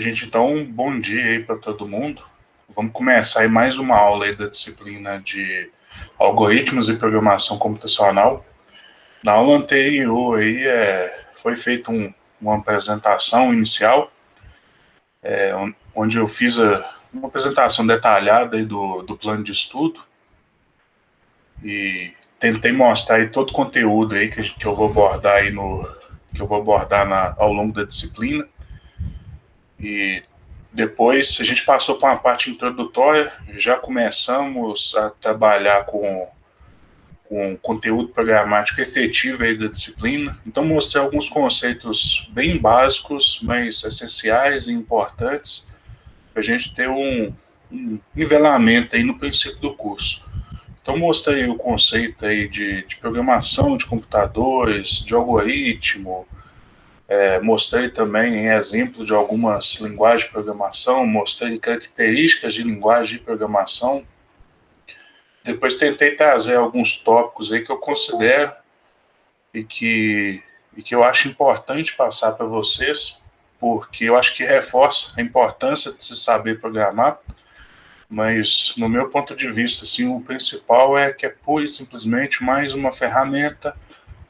Gente, então, bom dia aí para todo mundo. Vamos começar aí mais uma aula aí da disciplina de algoritmos e programação computacional. Na aula anterior aí foi feita uma apresentação inicial, onde eu fiz uma apresentação detalhada aí do plano de estudo e tentei mostrar aí todo o conteúdo aí que eu vou abordar aí ao longo da disciplina. E depois a gente passou para uma parte introdutória, já começamos a trabalhar com conteúdo programático efetivo aí da disciplina. Então mostrei alguns conceitos bem básicos, mas essenciais e importantes para a gente ter um nivelamento aí no princípio do curso. Então mostrei o conceito aí de programação de computadores, de algoritmo. Mostrei também exemplo de algumas linguagens de programação, mostrei características de linguagem de programação. Depois tentei trazer alguns tópicos aí que eu considero e que eu acho importante passar para vocês, porque eu acho que reforça a importância de se saber programar, mas no meu ponto de vista, assim, o principal é que é pura e simplesmente mais uma ferramenta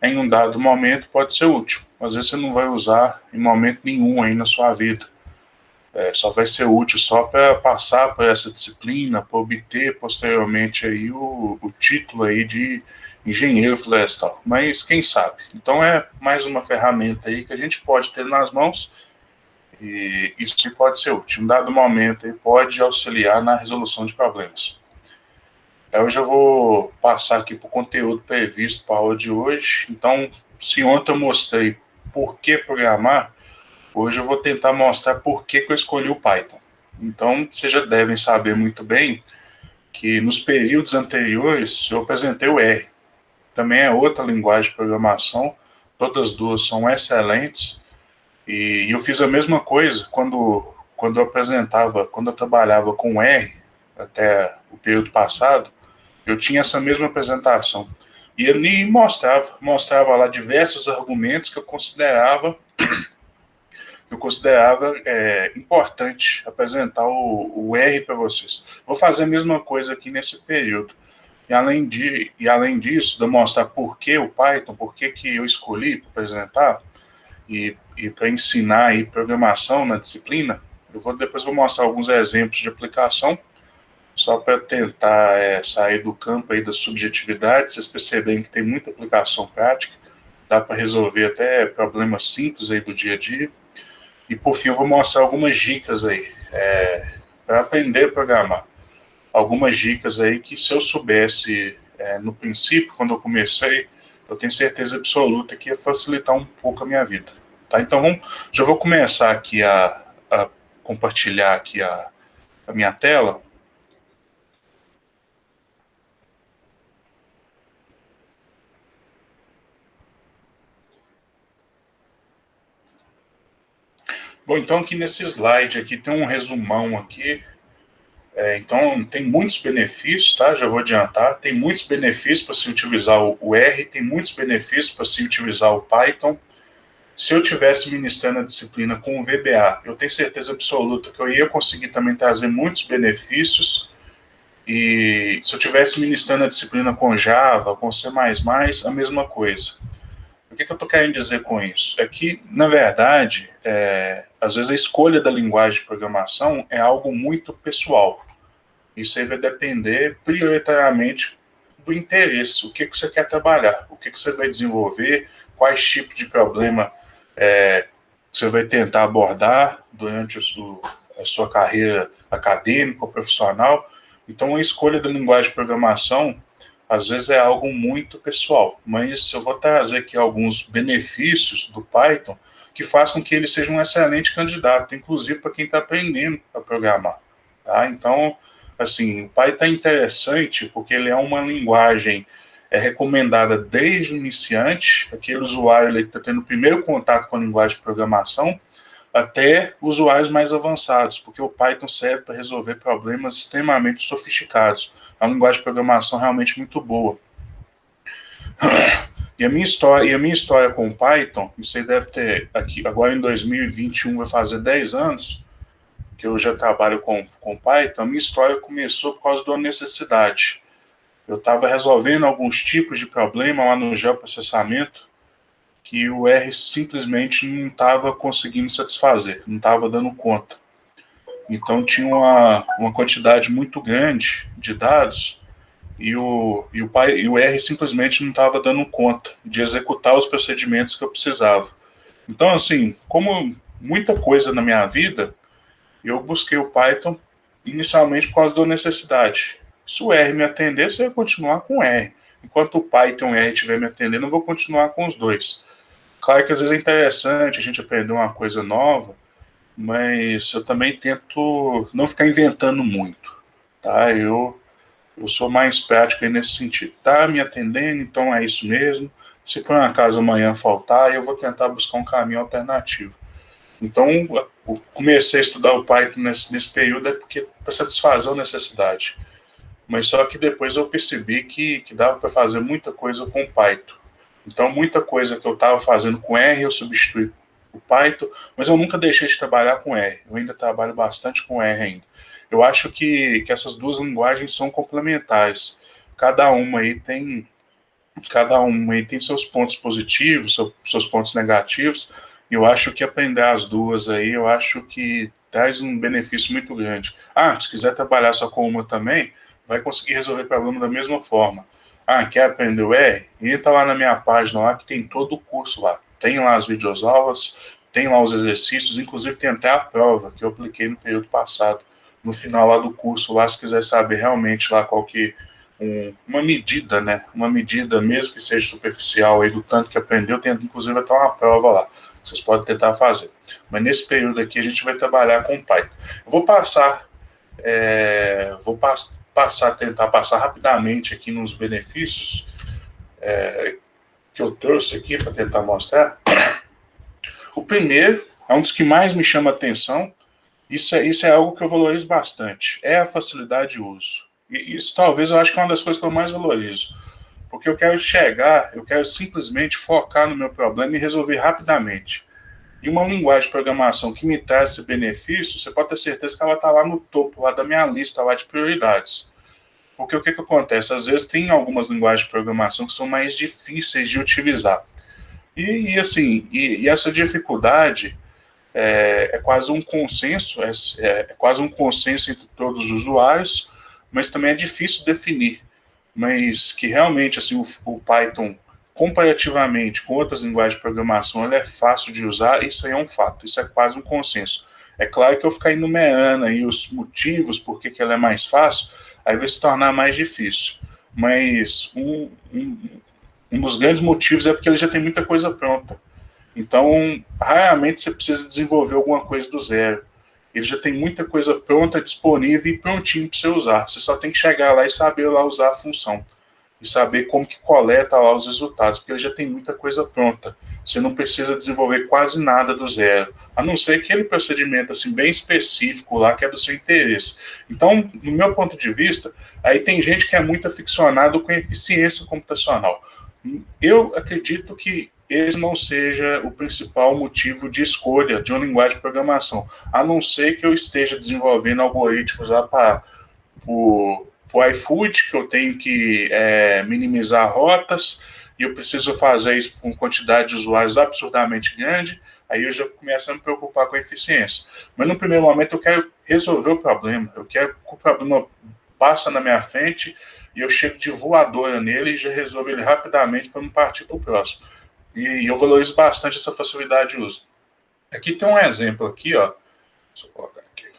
em um dado momento pode ser útil. Às vezes você não vai usar em momento nenhum aí na sua vida. Só vai ser útil só para passar por essa disciplina, para obter posteriormente aí o título aí de engenheiro florestal. Mas quem sabe? Então é mais uma ferramenta aí que a gente pode ter nas mãos e isso pode ser útil. Em dado momento aí pode auxiliar na resolução de problemas. Eu já vou passar aqui para o conteúdo previsto para a aula de hoje. Então, se ontem eu mostrei por que programar, hoje eu vou tentar mostrar por que eu escolhi o Python. Então, vocês já devem saber muito bem que nos períodos anteriores eu apresentei o R. Também é outra linguagem de programação, todas duas são excelentes. E eu fiz a mesma coisa quando eu trabalhava com R, até o período passado, eu tinha essa mesma apresentação. E ele mostrava lá diversos argumentos que eu considerava importante apresentar o R para vocês. Vou fazer a mesma coisa aqui nesse período. E além disso, demonstrar por que o Python, por que eu escolhi para apresentar e para ensinar aí programação na disciplina, depois vou mostrar alguns exemplos de aplicação, só para tentar sair do campo aí da subjetividade, vocês perceberem que tem muita aplicação prática, dá para resolver até problemas simples aí do dia a dia. E por fim eu vou mostrar algumas dicas aí para aprender a programar. Algumas dicas aí que se eu soubesse no princípio, quando eu comecei, eu tenho certeza absoluta que ia facilitar um pouco a minha vida. Tá? Então já vou começar aqui a compartilhar aqui a minha tela. Bom, então aqui nesse slide aqui tem um resumão aqui. Então tem muitos benefícios, tá? Já vou adiantar. Tem muitos benefícios para se utilizar o R, tem muitos benefícios para se utilizar o Python. Se eu tivesse ministrando a disciplina com o VBA, eu tenho certeza absoluta que eu ia conseguir também trazer muitos benefícios. E se eu tivesse ministrando a disciplina com Java, com C++, a mesma coisa. O que eu estou querendo dizer com isso? É que, na verdade, às vezes a escolha da linguagem de programação é algo muito pessoal. Isso aí vai depender prioritariamente do interesse, o que você quer trabalhar, o que você vai desenvolver, quais tipos de problema você vai tentar abordar durante a sua carreira acadêmica ou profissional. Então, a escolha da linguagem de programação às vezes é algo muito pessoal, mas eu vou trazer aqui alguns benefícios do Python que fazem com que ele seja um excelente candidato, inclusive para quem está aprendendo a programar. Tá? Então, assim, o Python é interessante porque ele é uma linguagem recomendada desde o iniciante, aquele usuário que está tendo o primeiro contato com a linguagem de programação, até usuários mais avançados, porque o Python serve para resolver problemas extremamente sofisticados. É uma linguagem de programação realmente muito boa. E a minha história com o Python, isso aí deve ter, aqui, agora em 2021 vai fazer 10 anos, que eu já trabalho com Python, a minha história começou por causa de uma necessidade. Eu estava resolvendo alguns tipos de problema lá no geoprocessamento que o R simplesmente não estava conseguindo satisfazer, não estava dando conta. Então tinha uma quantidade muito grande de dados e o R simplesmente não estava dando conta de executar os procedimentos que eu precisava. Então, assim, como muita coisa na minha vida, eu busquei o Python inicialmente por causa da necessidade. Se o R me atendesse, eu ia continuar com o R. Enquanto o Python e o R estiver me atendendo, eu vou continuar com os dois. Claro que às vezes é interessante a gente aprender uma coisa nova, mas eu também tento não ficar inventando muito, tá? Eu sou mais prático aí nesse sentido. Tá me atendendo, então é isso mesmo. Se por um acaso amanhã faltar, eu vou tentar buscar um caminho alternativo. Então, eu comecei a estudar o Python nesse período porque para satisfazer a necessidade. Mas só que depois eu percebi que dava para fazer muita coisa com o Python. Então, muita coisa que eu estava fazendo com R, eu substituí o Python, mas eu nunca deixei de trabalhar com R. Eu ainda trabalho bastante com R ainda. Eu acho que essas duas linguagens são complementares. Cada uma aí tem seus pontos positivos, seus pontos negativos, e eu acho que aprender as duas aí, eu acho que traz um benefício muito grande. Se quiser trabalhar só com uma também, vai conseguir resolver o problema da mesma forma. Quer aprender o R? Entra lá na minha página lá, que tem todo o curso lá. Tem lá as videoaulas, tem lá os exercícios, inclusive tem até a prova que eu apliquei no período passado. No final lá do curso, lá, se quiser saber realmente lá qual que uma medida, né? Uma medida, mesmo que seja superficial aí do tanto que aprendeu, tem inclusive até uma prova lá. Vocês podem tentar fazer. Mas nesse período aqui a gente vai trabalhar com Python. Eu vou tentar passar rapidamente aqui nos benefícios que eu trouxe aqui para tentar mostrar. O primeiro é um dos que mais me chama a atenção. Isso é algo que eu valorizo bastante. É a facilidade de uso. E isso talvez eu acho que é uma das coisas que eu mais valorizo. Porque eu quero simplesmente focar no meu problema e resolver rapidamente. E uma linguagem de programação que me traz esse benefício, você pode ter certeza que ela está lá no topo lá da minha lista lá de prioridades. Porque o que acontece? Às vezes tem algumas linguagens de programação que são mais difíceis de utilizar. E essa dificuldade é quase um consenso, é quase um consenso entre todos os usuários, mas também é difícil definir. Mas que realmente assim, o Python, comparativamente com outras linguagens de programação, ele é fácil de usar, isso aí é um fato, isso é quase um consenso. É claro que eu ficar enumerando aí os motivos por que ela é mais fácil, aí vai se tornar mais difícil. Mas um dos grandes motivos é porque ele já tem muita coisa pronta. Então, raramente você precisa desenvolver alguma coisa do zero. Ele já tem muita coisa pronta, disponível e prontinho para você usar. Você só tem que chegar lá e saber lá usar a função. E saber como que coleta lá os resultados, porque ele já tem muita coisa pronta. Você não precisa desenvolver quase nada do zero. A não ser aquele procedimento assim, bem específico lá, que é do seu interesse. Então, no meu ponto de vista, aí tem gente que é muito aficionado com eficiência computacional. Eu acredito que esse não seja o principal motivo de escolha de uma linguagem de programação, a não ser que eu esteja desenvolvendo algoritmos lá para o iFood, que eu tenho que minimizar rotas, e eu preciso fazer isso com quantidade de usuários absurdamente grande, aí eu já começo a me preocupar com a eficiência. Mas no primeiro momento eu quero resolver o problema, eu quero que o problema passa na minha frente e eu chego de voadora nele e já resolvo ele rapidamente para não partir para o próximo. E eu valorizo bastante essa facilidade de uso. Aqui tem um exemplo aqui, ó. Deixa eu colocar aqui a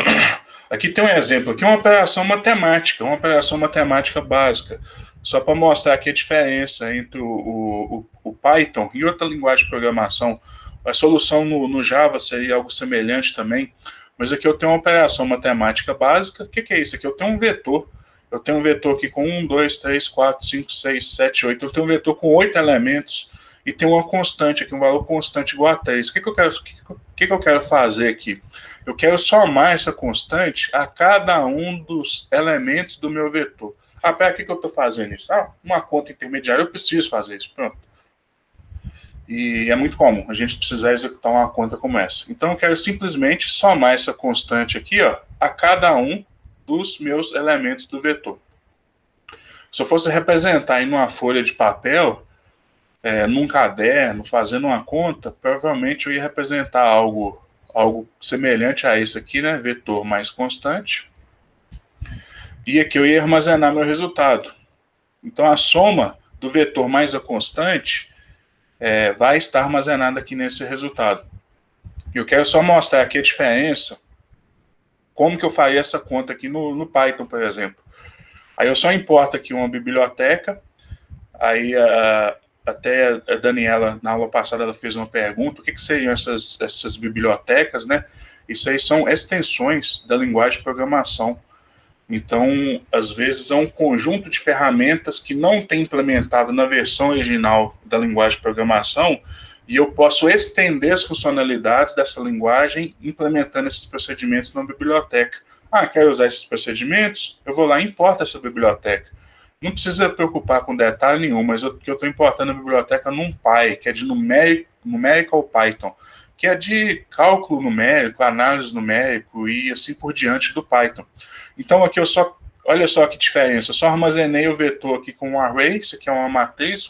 caneta. Aqui tem um exemplo, aqui uma operação matemática básica, só para mostrar aqui a diferença entre o Python e outra linguagem de programação. A solução no Java seria algo semelhante também, mas aqui eu tenho uma operação matemática básica. O que é isso aqui? Eu tenho um vetor. Eu tenho um vetor aqui com 1, 2, 3, 4, 5, 6, 7, 8. Eu tenho um vetor com 8 elementos e tem uma constante aqui, um valor constante igual a 3. O que eu quero fazer aqui? Eu quero somar essa constante a cada um dos elementos do meu vetor. Para que eu estou fazendo isso? Uma conta intermediária, eu preciso fazer isso. Pronto. E é muito comum a gente precisar executar uma conta como essa. Então eu quero simplesmente somar essa constante aqui, ó, a cada um dos meus elementos do vetor. Se eu fosse representar em uma folha de papel, num caderno, fazendo uma conta, provavelmente eu ia representar algo semelhante a isso aqui, né? Vetor mais constante. E aqui eu ia armazenar meu resultado. Então a soma do vetor mais a constante vai estar armazenada aqui nesse resultado. Eu quero só mostrar aqui a diferença, como que eu faria essa conta aqui no Python, por exemplo. Aí eu só importo aqui uma biblioteca, aí até a Daniela, na aula passada, ela fez uma pergunta, o que seriam essas bibliotecas, né? Isso aí são extensões da linguagem de programação. Então, às vezes, é um conjunto de ferramentas que não tem implementado na versão original da linguagem de programação, e eu posso estender as funcionalidades dessa linguagem implementando esses procedimentos na biblioteca. Quero usar esses procedimentos? Eu vou lá e importo essa biblioteca. Não precisa preocupar com detalhe nenhum, mas eu estou importando a biblioteca NumPy, que é de Numerical Python, que é de cálculo numérico, análise numérico e assim por diante do Python. Então aqui olha só que diferença, eu só armazenei o vetor aqui com um array, isso aqui é uma matriz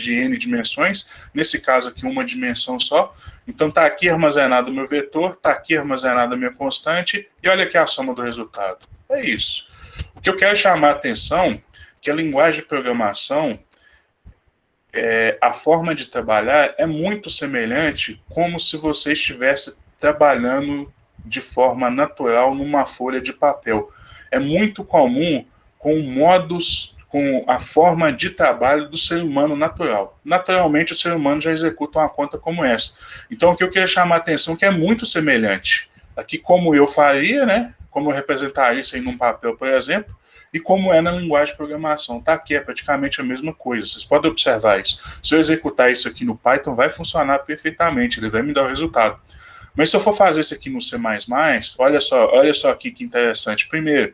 de n dimensões, nesse caso aqui uma dimensão só. Então está aqui armazenado o meu vetor, está aqui armazenada a minha constante, e olha aqui a soma do resultado. É isso. O que eu quero chamar a atenção é que a linguagem de programação, a forma de trabalhar é muito semelhante, como se você estivesse trabalhando de forma natural numa folha de papel. É muito comum com a forma de trabalho do ser humano natural. Naturalmente, o ser humano já executa uma conta como essa. Então, o que eu queria chamar a atenção é que é muito semelhante. Aqui, como eu faria, né? Como eu representaria isso aí num papel, por exemplo, e como é na linguagem de programação. Tá aqui, é praticamente a mesma coisa. Vocês podem observar isso. Se eu executar isso aqui no Python, vai funcionar perfeitamente, ele vai me dar o resultado. Mas se eu for fazer isso aqui no C++, olha só aqui que interessante. Primeiro,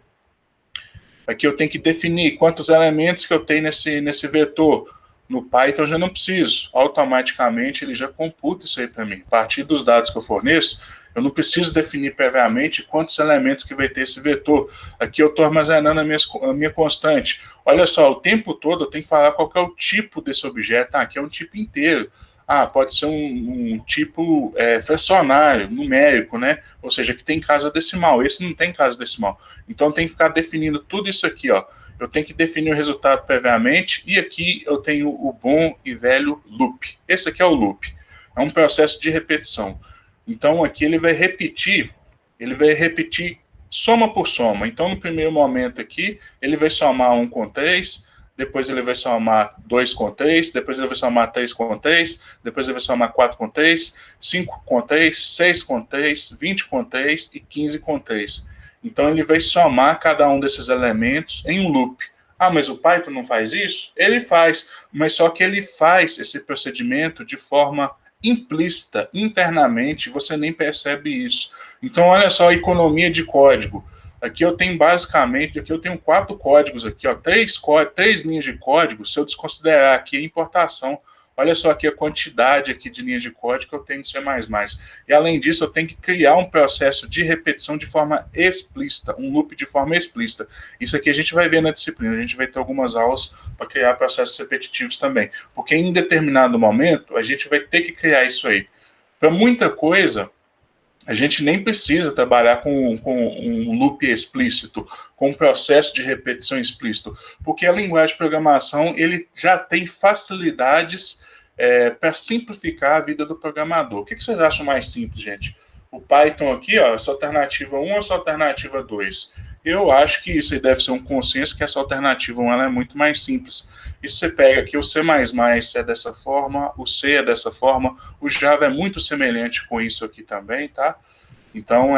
aqui eu tenho que definir quantos elementos que eu tenho nesse vetor. No Python eu já não preciso. Automaticamente ele já computa isso aí para mim. A partir dos dados que eu forneço, eu não preciso definir previamente quantos elementos que vai ter esse vetor. Aqui eu estou armazenando a minha constante. Olha só, o tempo todo eu tenho que falar qual que é o tipo desse objeto. Aqui é um tipo inteiro. Pode ser um tipo fracionário, numérico, né? Ou seja, que tem casa decimal. Esse não tem casa decimal. Então tem que ficar definindo tudo isso aqui, ó. Eu tenho que definir o resultado previamente, e aqui eu tenho o bom e velho loop. Esse aqui é o loop. É um processo de repetição. Então aqui ele vai repetir soma por soma. Então no primeiro momento aqui, ele vai somar 1 com 3, depois ele vai somar 2 com 3, depois ele vai somar 3 com 3, depois ele vai somar 4 com 3, 5 com 3, 6 com 3, 20 com 3 e 15 com 3. Então ele vai somar cada um desses elementos em um loop. Mas o Python não faz isso? Ele faz, mas só que ele faz esse procedimento de forma implícita, internamente, você nem percebe isso. Então olha só a economia de código. Aqui eu tenho 4 códigos aqui, ó, 3 linhas de código, se eu desconsiderar aqui a importação. Olha só aqui a quantidade aqui de linhas de código que eu tenho no C++. E além disso, eu tenho que criar um processo de repetição de forma explícita, um loop de forma explícita. Isso aqui a gente vai ver na disciplina, a gente vai ter algumas aulas para criar processos repetitivos também. Porque em determinado momento, a gente vai ter que criar isso aí. Para muita coisa, a gente nem precisa trabalhar com um loop explícito, com um processo de repetição explícito, porque a linguagem de programação ele já tem facilidades para simplificar a vida do programador. O que vocês acham mais simples, gente? O Python aqui, ó, essa alternativa 1 ou essa alternativa 2? Eu acho que isso deve ser um consenso, que essa alternativa 1 ela é muito mais simples. E você pega aqui o C++ é dessa forma, o C é dessa forma, o Java é muito semelhante com isso aqui também, tá? Então,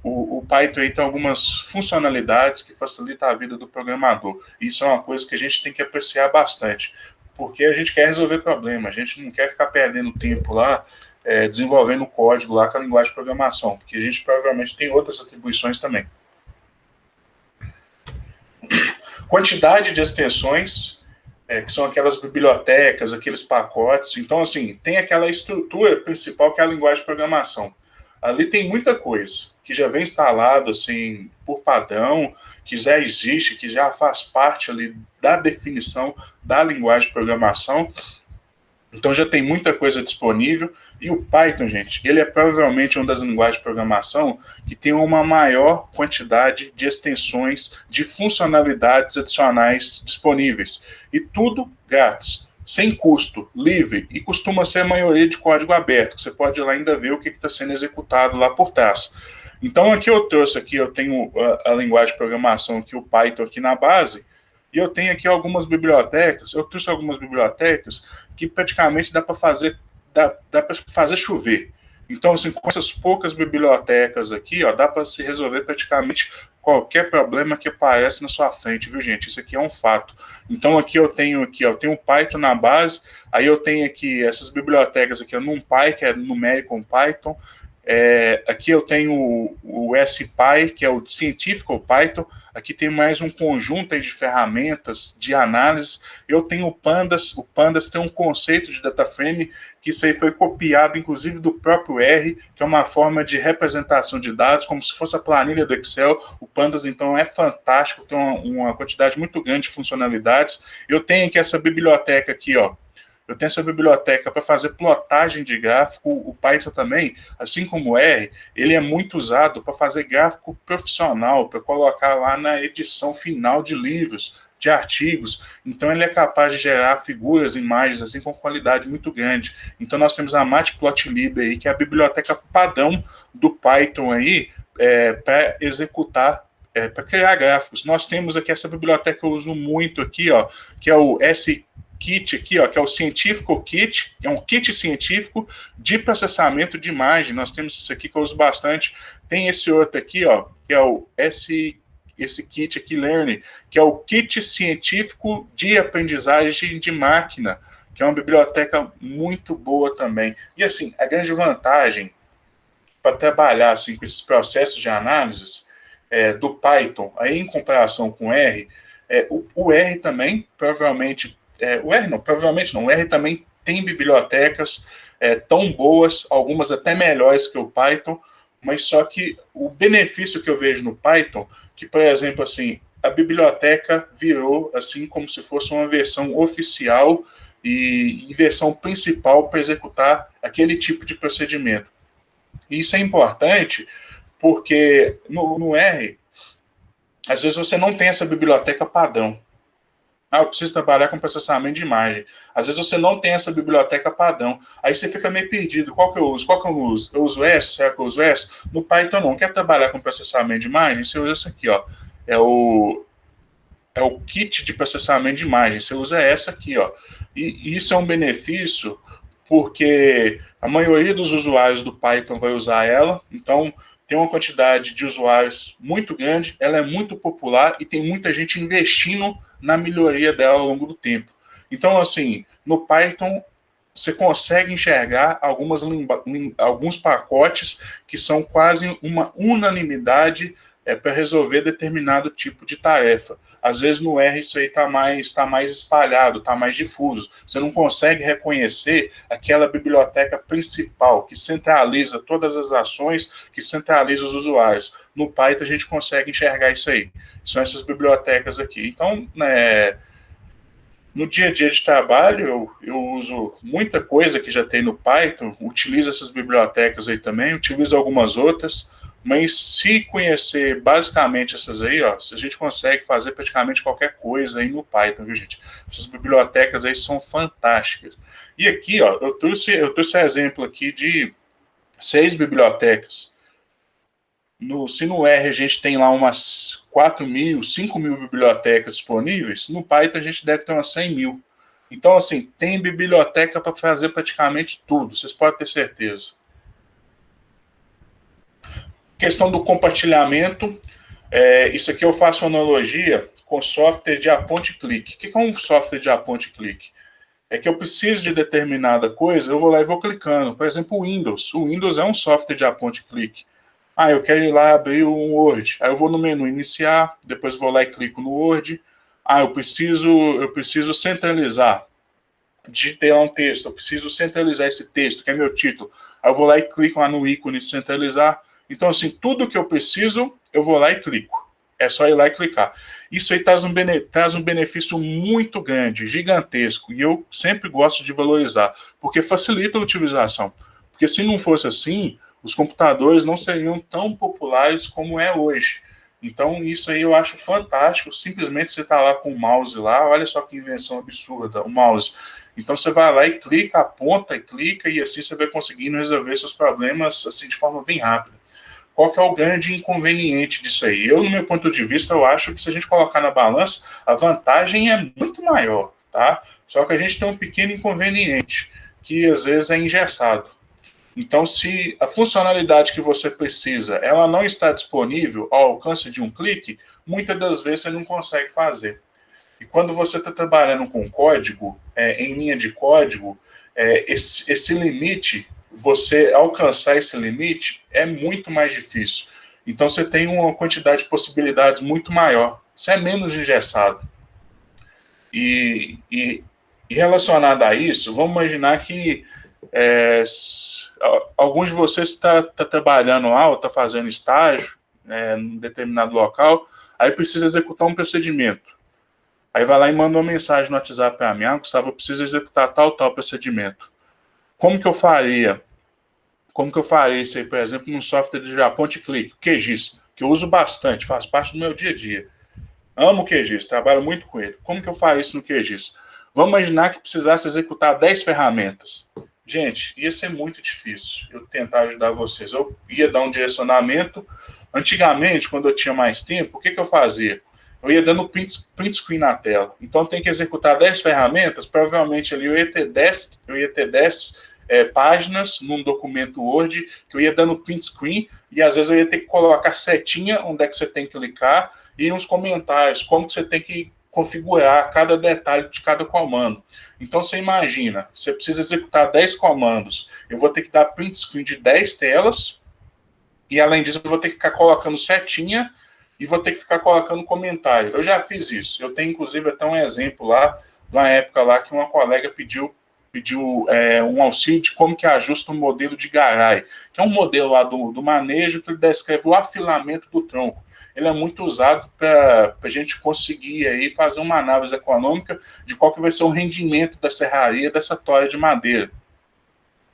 o Python aí tem algumas funcionalidades que facilitam a vida do programador. Isso é uma coisa que a gente tem que apreciar bastante, porque a gente quer resolver problema, a gente não quer ficar perdendo tempo lá, desenvolvendo código lá com a linguagem de programação, porque a gente provavelmente tem outras atribuições também. Quantidade de extensões que são aquelas bibliotecas, aqueles pacotes. Então, assim, tem aquela estrutura principal que é a linguagem de programação. Ali tem muita coisa que já vem instalado, assim, por padrão, que já existe, que já faz parte ali da definição da linguagem de programação. Então já tem muita coisa disponível. E o Python, gente, ele é provavelmente uma das linguagens de programação que tem uma maior quantidade de extensões, de funcionalidades adicionais disponíveis. E tudo grátis, sem custo, livre, e costuma ser a maioria de código aberto, que você pode ir lá ainda ver o que está sendo executado lá por trás. Então aqui eu trouxe aqui, eu tenho a linguagem de programação aqui, o Python aqui na base, e eu tenho aqui algumas bibliotecas, eu trouxe algumas bibliotecas que praticamente dá para fazer, dá para fazer chover. Então, assim, com essas poucas bibliotecas aqui, ó, dá para se resolver praticamente qualquer problema que aparece na sua frente, viu, gente? Isso aqui é um fato. Então, aqui, ó, eu tenho Python na base, aí eu tenho aqui essas bibliotecas aqui, o NumPy, que é numérico Python. Aqui eu tenho o SPy, que é o Scientific Python. Aqui tem mais um conjunto aí de ferramentas de análise. Eu tenho o Pandas. O Pandas tem um conceito de data frame, que isso aí foi copiado, inclusive, do próprio R, que é uma forma de representação de dados, como se fosse a planilha do Excel. O Pandas, então, é fantástico, tem uma quantidade muito grande de funcionalidades. Eu tenho aqui essa biblioteca aqui, ó. Eu tenho essa biblioteca para fazer plotagem de gráfico. O Python também, assim como o R, ele é muito usado para fazer gráfico profissional, para colocar lá na edição final de livros, de artigos. Então ele é capaz de gerar figuras, imagens, assim, com qualidade muito grande. Então nós temos a Matplotlib aí, que é a biblioteca padrão do Python aí, para executar, para criar gráficos. Nós temos aqui essa biblioteca que eu uso muito aqui, ó, que é o Kit aqui, ó, que é o Científico Kit, é um kit científico de processamento de imagem. Nós temos isso aqui que eu uso bastante. Tem esse outro aqui, ó, que é esse kit aqui, Learn, que é o kit científico de aprendizagem de máquina, que é uma biblioteca muito boa também. E assim, a grande vantagem para trabalhar assim, com esses processos de análise do Python, aí em comparação com o R, o R também, provavelmente o R também tem bibliotecas tão boas, algumas até melhores que o Python, mas só que o benefício que eu vejo no Python, que, por exemplo, assim, a biblioteca virou assim como se fosse uma versão oficial e versão principal para executar aquele tipo de procedimento. E isso é importante porque no R, às vezes você não tem essa biblioteca padrão. Eu preciso trabalhar com processamento de imagem. Às vezes você não tem essa biblioteca padrão. Aí você fica meio perdido. Qual que eu uso? Qual que eu não uso? Eu uso essa? Será que eu uso essa? No Python não. Quer trabalhar com processamento de imagem? Você usa essa aqui, ó. É o kit de processamento de imagem. Você usa essa aqui, ó. E isso é um benefício porque a maioria dos usuários do Python vai usar ela. Então, tem uma quantidade de usuários muito grande. Ela é muito popular e tem muita gente investindo na melhoria dela ao longo do tempo. Então, assim, no Python, você consegue enxergar alguns pacotes que são quase uma unanimidade para resolver determinado tipo de tarefa. Às vezes no R isso aí está mais espalhado, está mais difuso. Você não consegue reconhecer aquela biblioteca principal que centraliza todas as ações, que centraliza os usuários. No Python a gente consegue enxergar isso aí. São essas bibliotecas aqui. Então, no dia a dia de trabalho, eu uso muita coisa que já tem no Python, utilizo essas bibliotecas aí também, utilizo algumas outras, mas se conhecer basicamente essas aí, ó, a gente consegue fazer praticamente qualquer coisa aí no Python, viu, gente? Essas bibliotecas aí são fantásticas. E aqui, ó, eu trouxe exemplo aqui de 6 bibliotecas. Se no R a gente tem lá umas 4.000, 5.000 bibliotecas disponíveis, no Python a gente deve ter umas 100.000. Então, assim, tem biblioteca para fazer praticamente tudo, vocês podem ter certeza. Questão do compartilhamento, isso aqui eu faço analogia com software de aponte-clique. O que é um software de aponte-clique? É que eu preciso de determinada coisa, eu vou lá e vou clicando. Por exemplo, o Windows. O Windows é um software de aponte-clique. Eu quero ir lá abrir um Word. Aí eu vou no menu iniciar, depois vou lá e clico no Word. eu preciso centralizar, digitei lá um texto, eu preciso centralizar esse texto, que é meu título. Aí eu vou lá e clico lá no ícone de centralizar. Então, assim, tudo que eu preciso, eu vou lá e clico. É só ir lá e clicar. Isso aí traz um benefício muito grande, gigantesco, e eu sempre gosto de valorizar, porque facilita a utilização. Porque se não fosse assim, os computadores não seriam tão populares como é hoje. Então, isso aí eu acho fantástico. Simplesmente você está lá com o mouse lá, olha só que invenção absurda, o mouse. Então, você vai lá e clica, aponta e clica, e assim você vai conseguindo resolver seus problemas assim, de forma bem rápida. Qual que é o grande inconveniente disso aí? Eu, no meu ponto de vista, eu acho que se a gente colocar na balança, a vantagem é muito maior, tá? Só que a gente tem um pequeno inconveniente, que às vezes é engessado. Então, se a funcionalidade que você precisa, ela não está disponível ao alcance de um clique, muitas das vezes você não consegue fazer. E quando você está trabalhando com código, em linha de código, esse limite, você alcançar esse limite é muito mais difícil. Então você tem uma quantidade de possibilidades muito maior. Você é menos engessado. E relacionado a isso, vamos imaginar que alguns de vocês está trabalhando lá ou está fazendo estágio em determinado local, aí precisa executar um procedimento. Aí vai lá e manda uma mensagem no WhatsApp para mim, Gustavo, eu preciso executar tal procedimento. Como que eu faria? Como que eu faria isso aí, por exemplo, num software de ponte clique, QGIS, que eu uso bastante, faz parte do meu dia a dia. Amo o QGIS, trabalho muito com ele. Como que eu faria isso no QGIS? Vamos imaginar que precisasse executar 10 ferramentas. Gente, ia ser muito difícil eu tentar ajudar vocês. Eu ia dar um direcionamento. Antigamente, quando eu tinha mais tempo, o que eu fazia? Eu ia dando print screen na tela. Então, tem que executar 10 ferramentas. Provavelmente ali eu ia ter 10 páginas num documento Word, que eu ia dando print screen, e às vezes eu ia ter que colocar setinha onde é que você tem que clicar, e uns comentários, como que você tem que configurar cada detalhe de cada comando. Então, você imagina, você precisa executar 10 comandos, eu vou ter que dar print screen de 10 telas, e além disso, eu vou ter que ficar colocando setinha, e vou ter que ficar colocando comentário. Eu já fiz isso. Eu tenho, inclusive, até um exemplo lá, na época lá, que uma colega pediu um auxílio de como que ajusta um modelo de Garai, que é um modelo lá do manejo que ele descreve o afilamento do tronco. Ele é muito usado para a gente conseguir aí fazer uma análise econômica de qual que vai ser o rendimento da serraria dessa tora de madeira.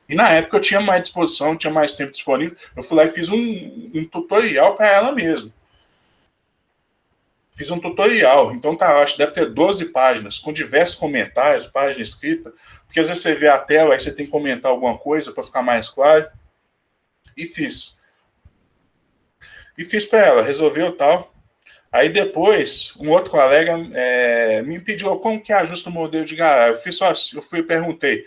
E na época eu tinha mais disposição, tinha mais tempo disponível, eu fui lá e fiz um tutorial para ela mesmo. Fiz um tutorial, então tá, acho que deve ter 12 páginas, com diversos comentários, página escrita, porque às vezes você vê a tela, aí você tem que comentar alguma coisa para ficar mais claro. E fiz. E fiz para ela, resolveu tal. Aí depois, um outro colega me pediu como que ajusta o modelo de garagem. Eu fiz só assim, perguntei,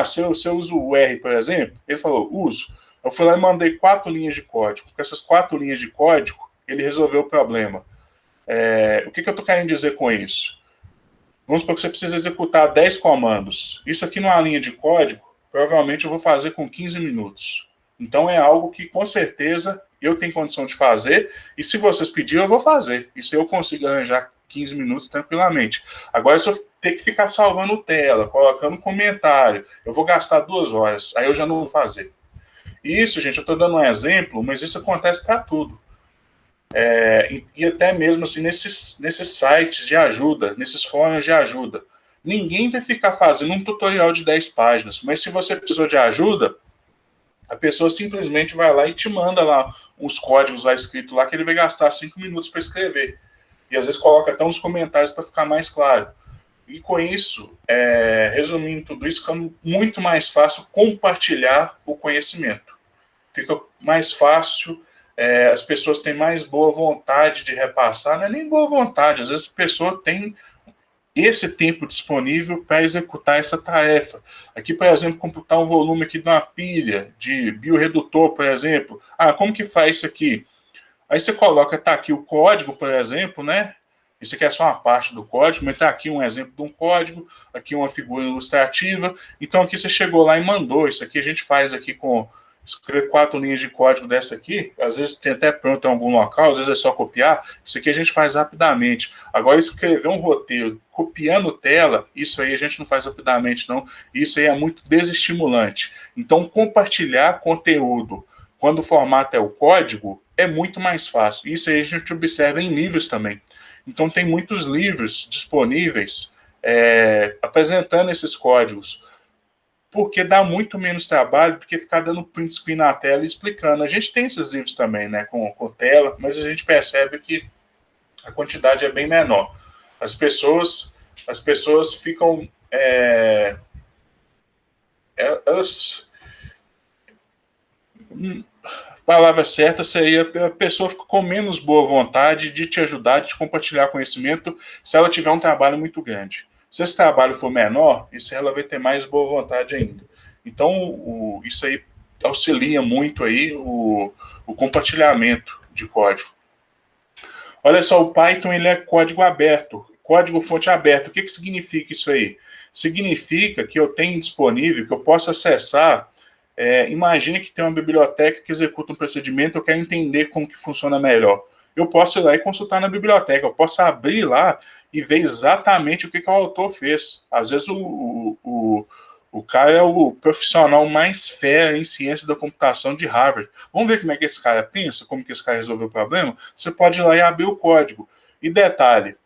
você usa o R, por exemplo? Ele falou, uso. Eu fui lá e mandei 4 linhas de código. Com essas 4 linhas de código, ele resolveu o problema. O que eu estou querendo dizer com isso? Vamos supor que você precisa executar 10 comandos. Isso aqui numa linha de código, provavelmente eu vou fazer com 15 minutos. Então é algo que, com certeza, eu tenho condição de fazer, e se vocês pedirem, eu vou fazer. Isso eu consigo arranjar 15 minutos tranquilamente. Agora, se eu ter que ficar salvando tela, colocando comentário, eu vou gastar 2 horas, aí eu já não vou fazer. Isso, gente, eu estou dando um exemplo, mas isso acontece para tudo. E até mesmo assim nesses sites de ajuda, nesses fóruns de ajuda. Ninguém vai ficar fazendo um tutorial de 10 páginas, mas se você precisou de ajuda, a pessoa simplesmente vai lá e te manda lá uns códigos lá escritos lá que ele vai gastar 5 minutos para escrever. E às vezes coloca até uns comentários para ficar mais claro. E com isso, resumindo tudo isso, fica muito mais fácil compartilhar o conhecimento. Fica mais fácil, as pessoas têm mais boa vontade de repassar, não é nem boa vontade, às vezes a pessoa tem esse tempo disponível para executar essa tarefa. Aqui, por exemplo, computar um volume aqui de uma pilha, de biorredutor, por exemplo. Como que faz isso aqui? Aí você coloca, tá aqui o código, por exemplo, né? Isso aqui é só uma parte do código, mas tá aqui um exemplo de um código, aqui uma figura ilustrativa. Então aqui você chegou lá e mandou, isso aqui a gente faz aqui com escrever 4 linhas de código dessa aqui, às vezes tem até pronto em algum local, às vezes é só copiar, isso aqui a gente faz rapidamente. Agora, escrever um roteiro copiando tela, isso aí a gente não faz rapidamente, não. Isso aí é muito desestimulante. Então, compartilhar conteúdo quando o formato é o código, é muito mais fácil. Isso aí a gente observa em livros também. Então, tem muitos livros disponíveis apresentando esses códigos, porque dá muito menos trabalho do que ficar dando print screen na tela e explicando. A gente tem esses livros também, né, com tela, mas a gente percebe que a quantidade é bem menor. As pessoas ficam... elas... A palavra certa seria a pessoa fica com menos boa vontade de te ajudar, de compartilhar conhecimento, se ela tiver um trabalho muito grande. Se esse trabalho for menor, isso ela vai ter mais boa vontade ainda. Então, isso aí auxilia muito aí o compartilhamento de código. Olha só, o Python ele é código aberto, código fonte aberta. O que significa isso aí? Significa que eu tenho disponível, que eu posso acessar. Imagine que tem uma biblioteca que executa um procedimento, eu quero entender como que funciona melhor. Eu posso ir lá e consultar na biblioteca, eu posso abrir lá e ver exatamente o que o autor fez. Às vezes o cara é o profissional mais fera em ciência da computação de Harvard. Vamos ver como é que esse cara pensa, como que esse cara resolveu o problema? Você pode ir lá e abrir o código. E detalhe,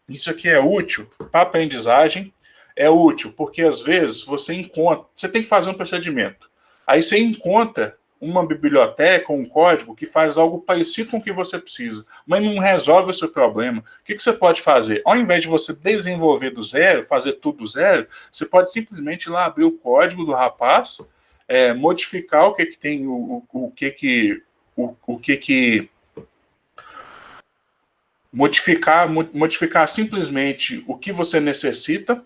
isso aqui é útil para aprendizagem, é útil porque às vezes você tem que fazer um procedimento. Aí você encontra uma biblioteca, um código que faz algo parecido com o que você precisa, mas não resolve o seu problema. O que você pode fazer? Ao invés de você desenvolver do zero, fazer tudo do zero, você pode simplesmente ir lá abrir o código do rapaz, modificar o que tem, modificar simplesmente o que você necessita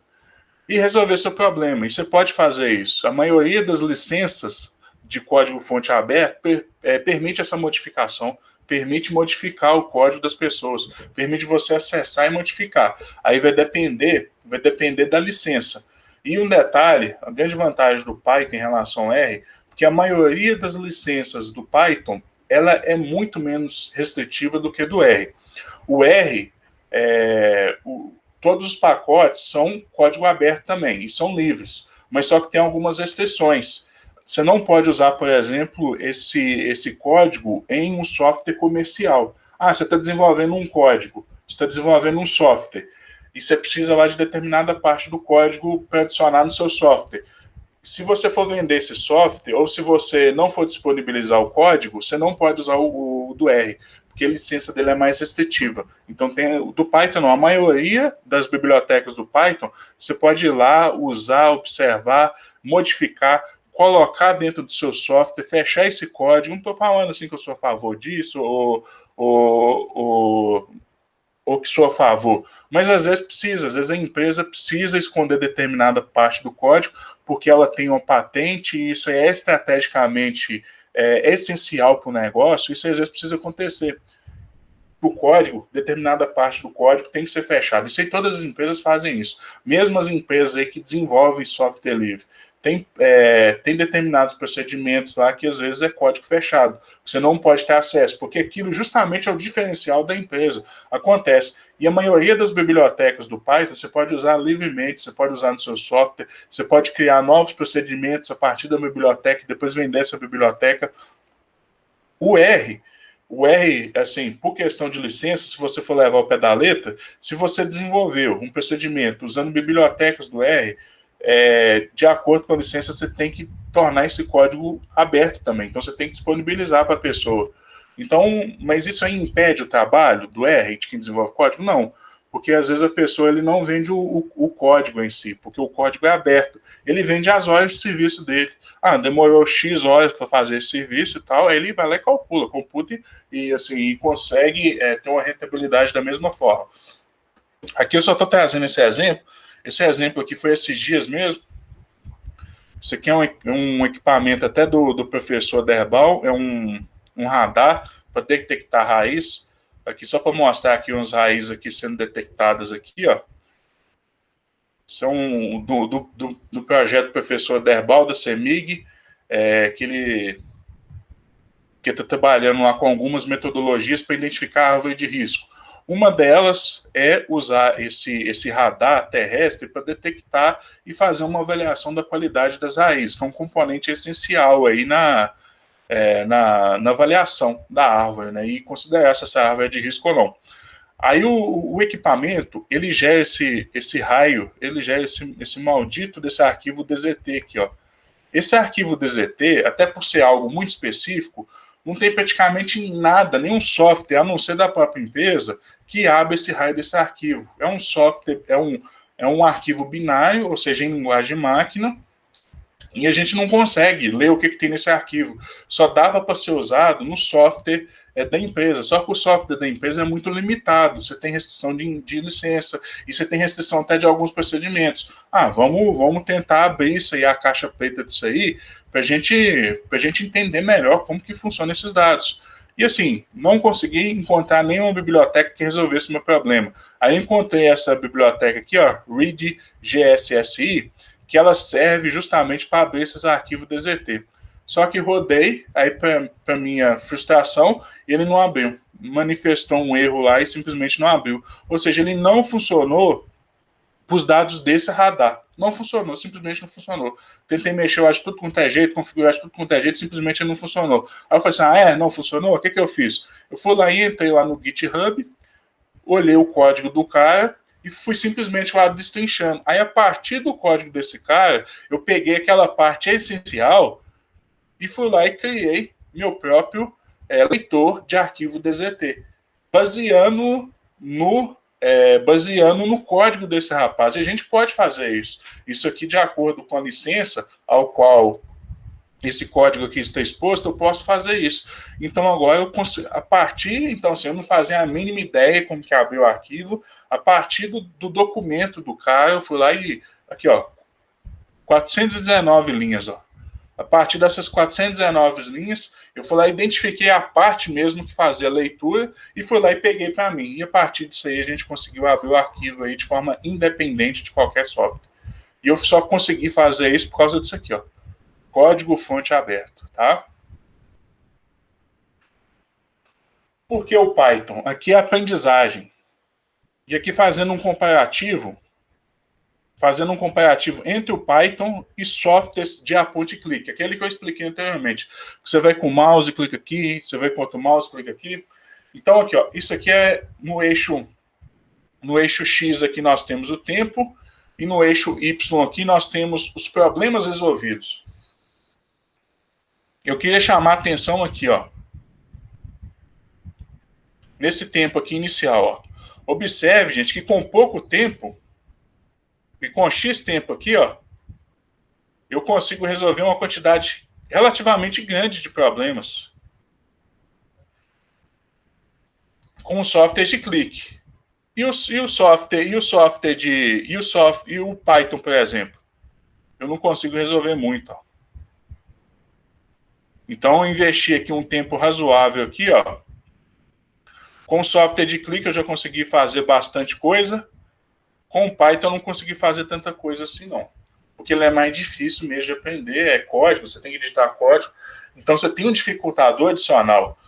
e resolver seu problema. E você pode fazer isso. A maioria das licenças de código-fonte aberto permite essa modificação, permite modificar o código das pessoas, permite você acessar e modificar. Aí vai depender da licença. E um detalhe, a grande vantagem do Python em relação ao R, que a maioria das licenças do Python, ela é muito menos restritiva do que do R. O R, todos os pacotes são código aberto também, e são livres, mas só que tem algumas restrições. Você não pode usar, por exemplo, esse código em um software comercial. Você está desenvolvendo um código, você está desenvolvendo um software, e você precisa lá de determinada parte do código para adicionar no seu software. Se você for vender esse software, ou se você não for disponibilizar o código, você não pode usar o do R, porque a licença dele é mais restritiva. Então, tem o do Python, não. A maioria das bibliotecas do Python, você pode ir lá, usar, observar, modificar, colocar dentro do seu software, fechar esse código. Não estou falando assim que eu sou a favor disso, ou que sou a favor. Mas às vezes a empresa precisa esconder determinada parte do código, porque ela tem uma patente, e isso é estrategicamente essencial para o negócio, isso às vezes precisa acontecer. O código, determinada parte do código tem que ser fechada. Isso aí todas as empresas fazem isso. Mesmo as empresas aí que desenvolvem software livre. Tem determinados procedimentos lá que às vezes é código fechado. Você não pode ter acesso, porque aquilo justamente é o diferencial da empresa. Acontece. E a maioria das bibliotecas do Python você pode usar livremente, você pode usar no seu software, você pode criar novos procedimentos a partir da biblioteca e depois vender essa biblioteca. O R, assim, por questão de licença, se você for levar o pé da letra, se você desenvolveu um procedimento usando bibliotecas do R, de acordo com a licença, você tem que tornar esse código aberto também. Então, você tem que disponibilizar para a pessoa. Então, mas isso aí impede o trabalho do R, de quem desenvolve código? Não. Porque, às vezes, a pessoa ele não vende o código em si, porque o código é aberto. Ele vende as horas de serviço dele. Demorou X horas para fazer esse serviço e tal, aí ele vai lá e calcula, computa e consegue ter uma rentabilidade da mesma forma. Aqui eu só estou trazendo esse exemplo. Esse exemplo aqui foi esses dias mesmo. Isso aqui é um equipamento até do professor Derbal, é um radar para detectar raiz. Aqui só para mostrar aqui umas raízes aqui sendo detectadas aqui, ó. São do projeto do professor Derbal, da CEMIG. que ele está trabalhando lá com algumas metodologias para identificar a árvore de risco. Uma delas é usar esse radar terrestre para detectar e fazer uma avaliação da qualidade das raízes, que é um componente essencial aí na avaliação da árvore, né, e considerar se essa árvore é de risco ou não. Aí o equipamento, ele gera esse raio, ele gera esse maldito desse arquivo DZT aqui, ó. Esse arquivo DZT, até por ser algo muito específico, não tem praticamente nada, nenhum software, a não ser da própria empresa, que abre esse raio desse arquivo. É um software, é um arquivo binário, ou seja, em linguagem de máquina, e a gente não consegue ler o que tem nesse arquivo. Só dava para ser usado no software da empresa. Só que o software da empresa é muito limitado. Você tem restrição de licença e você tem restrição até de alguns procedimentos. Vamos tentar abrir isso aí, a caixa preta disso aí, para a gente entender melhor como que funcionam esses dados. E assim, não consegui encontrar nenhuma biblioteca que resolvesse o meu problema. Aí encontrei essa biblioteca aqui, ó, Read GSSI, que ela serve justamente para abrir esses arquivos DZT. Só que rodei, aí para minha frustração, ele não abriu. Manifestou um erro lá e simplesmente não abriu. Ou seja, ele não funcionou para os dados desse radar. Não funcionou, simplesmente não funcionou. Tentei mexer, eu acho, tudo quanto é jeito, configurar tudo quanto é jeito, simplesmente não funcionou. Aí eu falei assim, não funcionou? O que eu fiz? Eu fui lá e entrei lá no GitHub, olhei o código do cara e fui simplesmente lá destrinchando. Aí, a partir do código desse cara, eu peguei aquela parte essencial e fui lá e criei meu próprio leitor de arquivo DZT, baseando no código desse rapaz. E a gente pode fazer isso. Isso aqui, de acordo com a licença ao qual esse código aqui está exposto, eu posso fazer isso. Então, agora eu consigo, a partir, então, assim, eu não fazia a mínima ideia como que abriu o arquivo, a partir do documento do cara, eu fui lá e, aqui, ó, 419 linhas, ó. A partir dessas 419 linhas, eu fui lá e identifiquei a parte mesmo que fazia a leitura e fui lá e peguei para mim. E a partir disso aí, a gente conseguiu abrir o arquivo aí de forma independente de qualquer software. E eu só consegui fazer isso por causa disso aqui, ó. Código-fonte aberto, tá? Por que o Python? Aqui é aprendizagem. E aqui fazendo um comparativo entre o Python e softwares de aponte e clique, aquele que eu expliquei anteriormente. Você vai com o mouse, clica aqui, você vai com outro mouse, clica aqui. Então, aqui, ó, isso aqui é no eixo X aqui nós temos o tempo, e no eixo Y aqui nós temos os problemas resolvidos. Eu queria chamar a atenção aqui, ó, nesse tempo aqui inicial, ó. Observe, gente, que com pouco tempo, e com X tempo aqui, ó, eu consigo resolver uma quantidade relativamente grande de problemas com o software de clique. E o Python, por exemplo, eu não consigo resolver muito, ó. Então, eu investi aqui um tempo razoável aqui, ó. Com o software de clique eu já consegui fazer bastante coisa. Com o Python eu não consegui fazer tanta coisa assim, não. Porque ele é mais difícil mesmo de aprender, é código, você tem que digitar código. Então você tem um dificultador adicional.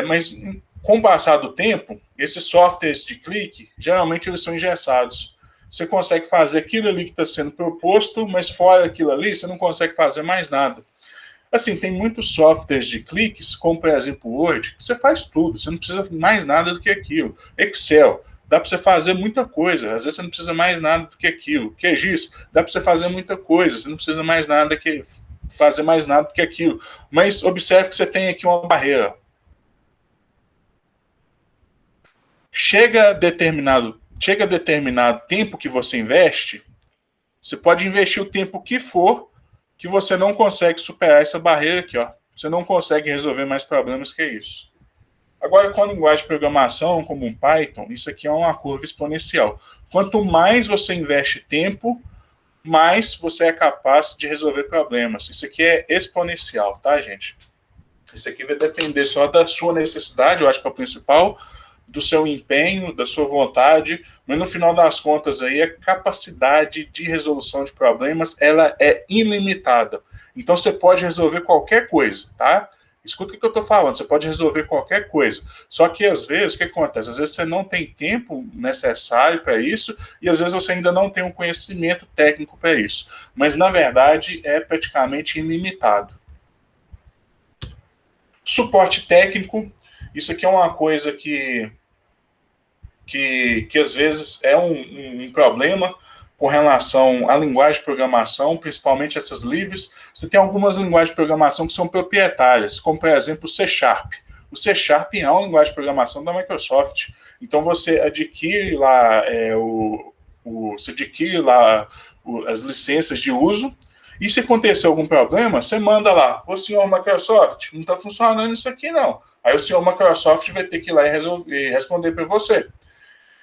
Mas com o passar do tempo, esses softwares de clique, geralmente eles são engessados. Você consegue fazer aquilo ali que está sendo proposto, mas fora aquilo ali, você não consegue fazer mais nada. Assim, tem muitos softwares de cliques, como por exemplo o Word, que você faz tudo, você não precisa mais nada do que aquilo. Excel, dá para você fazer muita coisa, às vezes você não precisa mais nada do que aquilo. QGIS, dá para você fazer muita coisa, você não precisa mais nada fazer mais nada do que aquilo. Mas observe que você tem aqui uma barreira. Chega determinado tempo que você investe, você pode investir o tempo que for, que você não consegue superar essa barreira aqui, ó. Você não consegue resolver mais problemas que isso. Agora, com a linguagem de programação, como um Python, isso aqui é uma curva exponencial. Quanto mais você investe tempo, mais você é capaz de resolver problemas. Isso aqui é exponencial, tá, gente? Isso aqui vai depender só da sua necessidade, eu acho que é o principal, do seu empenho, da sua vontade, mas no final das contas aí a capacidade de resolução de problemas, ela é ilimitada. Então você pode resolver qualquer coisa, tá? Escuta o que eu estou falando, você pode resolver qualquer coisa. Só que às vezes, o que acontece? Às vezes você não tem tempo necessário para isso, e às vezes você ainda não tem um conhecimento técnico para isso. Mas na verdade é praticamente ilimitado. Suporte técnico, isso aqui é uma coisa que às vezes é um problema com relação à linguagem de programação, principalmente essas livres. Você tem algumas linguagens de programação que são proprietárias, como, por exemplo, o C Sharp. O C Sharp é uma linguagem de programação da Microsoft. Então, você adquire lá, você adquire lá as licenças de uso, e se acontecer algum problema, você manda lá, ô senhor Microsoft, não está funcionando isso aqui não. Aí o senhor Microsoft vai ter que ir lá e responder para você.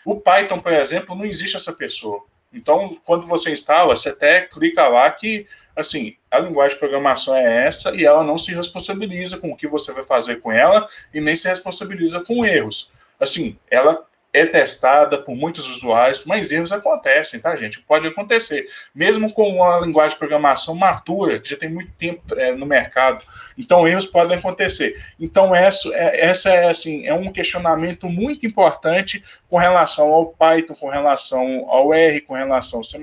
O Python, por exemplo, não existe essa pessoa. Então, quando você instala, você até clica lá que, assim, a linguagem de programação é essa e ela não se responsabiliza com o que você vai fazer com ela e nem se responsabiliza com erros. Assim, ela é testada por muitos usuários, mas erros acontecem, tá, gente? Pode acontecer. Mesmo com uma linguagem de programação matura, que já tem muito tempo no mercado, então erros podem acontecer. Então, essa é, assim, é um questionamento muito importante com relação ao Python, com relação ao R, com relação ao C++,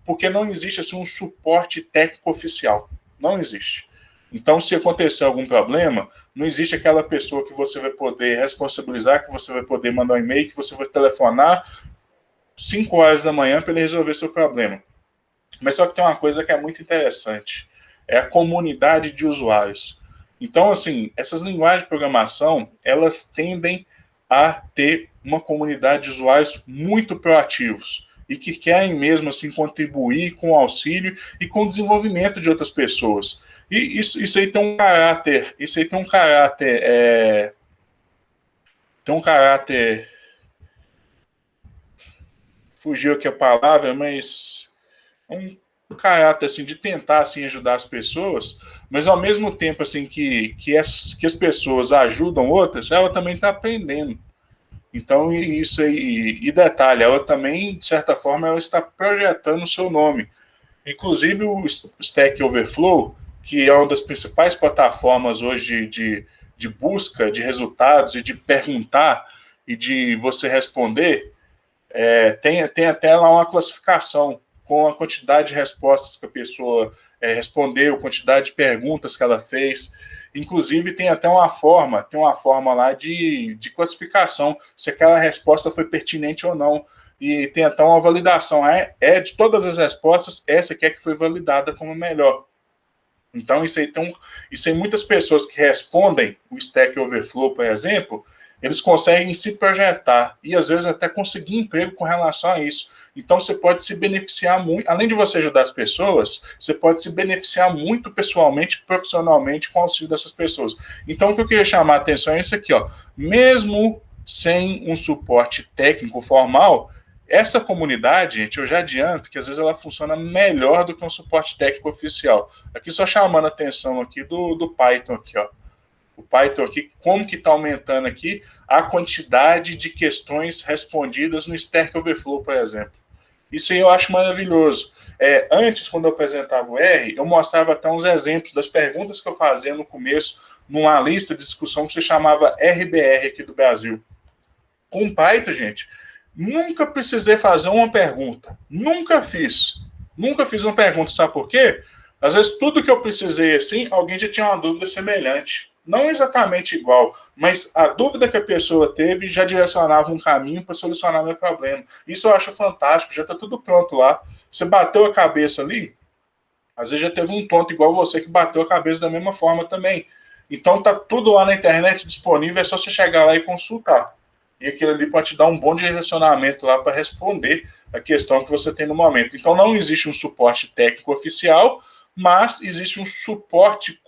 porque não existe assim, um suporte técnico oficial. Não existe. Então, se acontecer algum problema, não existe aquela pessoa que você vai poder responsabilizar, que você vai poder mandar um e-mail, que você vai telefonar 5 horas da manhã para ele resolver seu problema. Mas só que tem uma coisa que é muito interessante, é a comunidade de usuários. Então, assim, essas linguagens de programação, elas tendem a ter uma comunidade de usuários muito proativos e que querem mesmo assim contribuir com o auxílio e com o desenvolvimento de outras pessoas. E isso aí tem um caráter, isso aí tem um caráter, fugiu aqui a palavra, mas um caráter assim de tentar assim ajudar as pessoas, mas ao mesmo tempo assim que as pessoas ajudam outras, ela também está aprendendo. Então isso aí, e detalhe, ela também de certa forma ela está projetando o seu nome. Inclusive o Stack Overflow, que é uma das principais plataformas hoje de busca de resultados e de perguntar e de você responder, tem até lá uma classificação com a quantidade de respostas que a pessoa respondeu, quantidade de perguntas que ela fez. Inclusive, tem uma forma lá de classificação, se aquela resposta foi pertinente ou não. E tem até uma validação. De todas as respostas, essa aqui é que foi validada como melhor. Então, isso aí muitas pessoas que respondem o Stack Overflow, por exemplo, eles conseguem se projetar e às vezes até conseguir emprego com relação a isso. Então você pode se beneficiar muito, além de você ajudar as pessoas, você pode se beneficiar muito pessoalmente, profissionalmente com o auxílio dessas pessoas. Então o que eu queria chamar a atenção é isso aqui, ó. Mesmo sem um suporte técnico formal, essa comunidade, gente, eu já adianto que às vezes ela funciona melhor do que um suporte técnico oficial. Aqui só chamando a atenção aqui do Python aqui, ó. O Python aqui, como que está aumentando aqui a quantidade de questões respondidas no Stack Overflow, por exemplo. Isso aí eu acho maravilhoso. Antes, quando eu apresentava o R, eu mostrava até uns exemplos das perguntas que eu fazia no começo, numa lista de discussão que se chamava RBR aqui do Brasil. Com o Python, gente, nunca precisei fazer uma pergunta. Nunca fiz. Nunca fiz uma pergunta. Sabe por quê? Às vezes, tudo que eu precisei, assim, alguém já tinha uma dúvida semelhante. Não exatamente igual, mas a dúvida que a pessoa teve já direcionava um caminho para solucionar meu problema. Isso eu acho fantástico, já está tudo pronto lá. Você bateu a cabeça ali, às vezes já teve um tonto igual você que bateu a cabeça da mesma forma também. Então tá tudo lá na internet disponível, é só você chegar lá e consultar. E aquilo ali pode te dar um bom direcionamento lá para responder a questão que você tem no momento. Então não existe um suporte técnico oficial, mas existe um suporte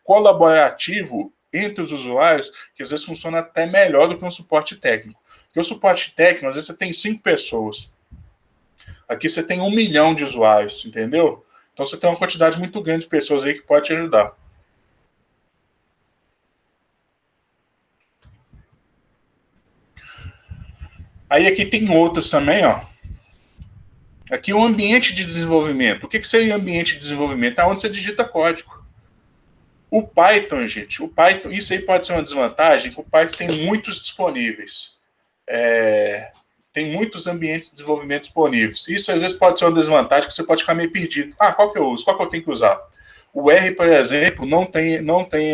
colaborativo entre os usuários, que às vezes funciona até melhor do que um suporte técnico. Porque o suporte técnico, às vezes você tem 5 pessoas. Aqui você tem 1 milhão de usuários, entendeu? Então você tem uma quantidade muito grande de pessoas aí que pode te ajudar. Aí aqui tem outras também, ó. Aqui o ambiente de desenvolvimento. O que seria ambiente de desenvolvimento? É onde você digita código. O Python, gente, isso aí pode ser uma desvantagem, que o Python tem muitos disponíveis. Tem muitos ambientes de desenvolvimento disponíveis. Isso às vezes pode ser uma desvantagem, que você pode ficar meio perdido. Qual que eu uso? Qual que eu tenho que usar? O R, por exemplo, não tem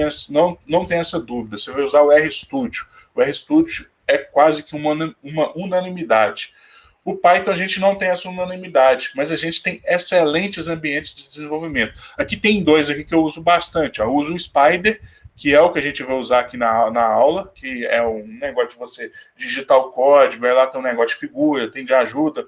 essa dúvida. Você vai usar o RStudio. O RStudio é quase que uma unanimidade. O Python a gente não tem essa unanimidade, mas a gente tem excelentes ambientes de desenvolvimento. Aqui tem dois aqui que eu uso bastante. Eu uso o Spyder, que é o que a gente vai usar aqui na aula, que é um negócio de você digitar o código, aí lá tem um negócio de figura, tem de ajuda.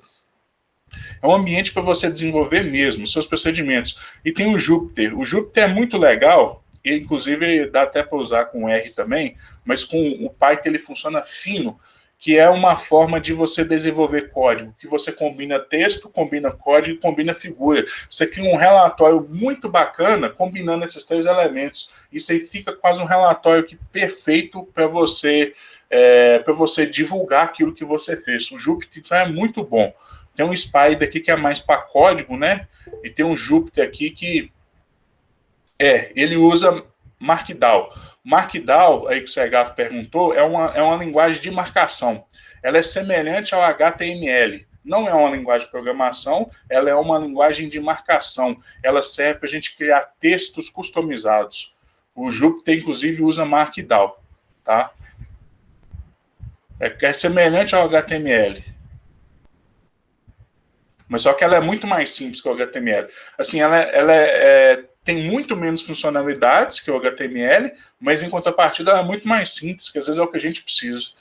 É um ambiente para você desenvolver mesmo seus procedimentos. E tem o Jupyter. O Jupyter é muito legal, e inclusive dá até para usar com R também, mas com o Python ele funciona fino, que é uma forma de você desenvolver código, que você combina texto, combina código e combina figura. Você cria um relatório muito bacana combinando esses três elementos. Isso aí fica quase um relatório perfeito para você divulgar aquilo que você fez. O Jupyter então, é muito bom. Tem um Spyder aqui que é mais para código, né? E tem um Jupyter aqui que ele usa Markdown. Markdown, aí que o Sergato perguntou, é uma linguagem de marcação. Ela é semelhante ao HTML. Não é uma linguagem de programação, ela é uma linguagem de marcação. Ela serve para a gente criar textos customizados. O Jupyter, inclusive, usa Markdown. Tá? É semelhante ao HTML. Mas só que ela é muito mais simples que o HTML. Assim, ela tem muito menos funcionalidades que o HTML, mas em contrapartida ela é muito mais simples, que às vezes é o que a gente precisa.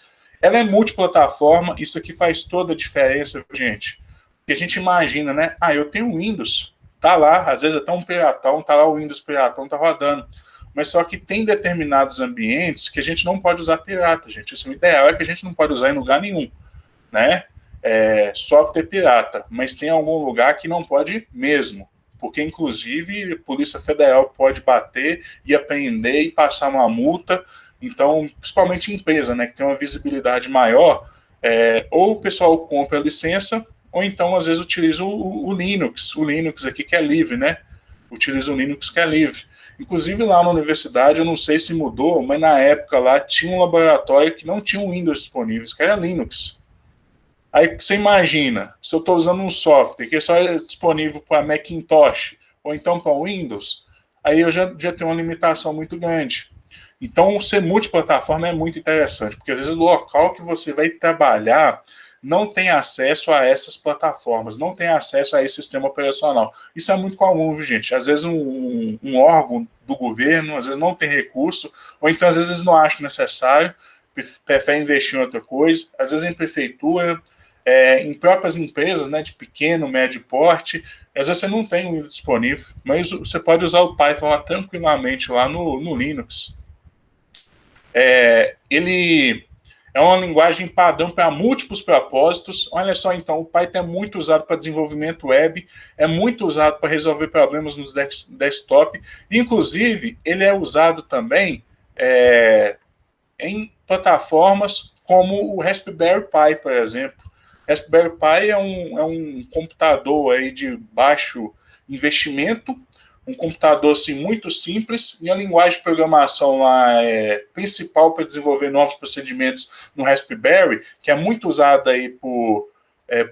Ela é multiplataforma, isso aqui faz toda a diferença, gente. Porque a gente imagina, né? Eu tenho Windows, tá lá, às vezes até um piratão, tá lá o Windows piratão, tá rodando. Mas só que tem determinados ambientes que a gente não pode usar pirata, gente. Isso, o ideal é que a gente não pode usar em lugar nenhum, né? Software pirata, mas tem algum lugar que não pode mesmo, porque inclusive a Polícia Federal pode bater e apreender e passar uma multa. Então, principalmente empresa, né, que tem uma visibilidade maior, ou o pessoal compra a licença, ou então às vezes utiliza o Linux aqui que é livre, né? Utiliza o Linux que é livre. Inclusive lá na universidade, eu não sei se mudou, mas na época lá tinha um laboratório que não tinha um Windows disponível, que era Linux. Aí você imagina, se eu estou usando um software que só é disponível para Macintosh ou então para Windows, aí eu já tenho uma limitação muito grande. Então, ser multiplataforma é muito interessante, porque às vezes o local que você vai trabalhar não tem acesso a essas plataformas, não tem acesso a esse sistema operacional. Isso é muito comum, viu, gente? Às vezes um órgão do governo, às vezes não tem recurso, ou então às vezes não acha necessário, prefere investir em outra coisa, às vezes em prefeitura, em próprias empresas, né, de pequeno, médio porte, às vezes você não tem o Windows disponível, mas você pode usar o Python lá tranquilamente lá no Linux. Ele é uma linguagem padrão para múltiplos propósitos. Olha só, então, o Python é muito usado para desenvolvimento web, é muito usado para resolver problemas nos desktop, inclusive ele é usado também em plataformas como o Raspberry Pi, por exemplo. Raspberry Pi é um computador aí de baixo investimento, um computador assim, muito simples, e a linguagem de programação lá principal para desenvolver novos procedimentos no Raspberry, que é muito usada aí por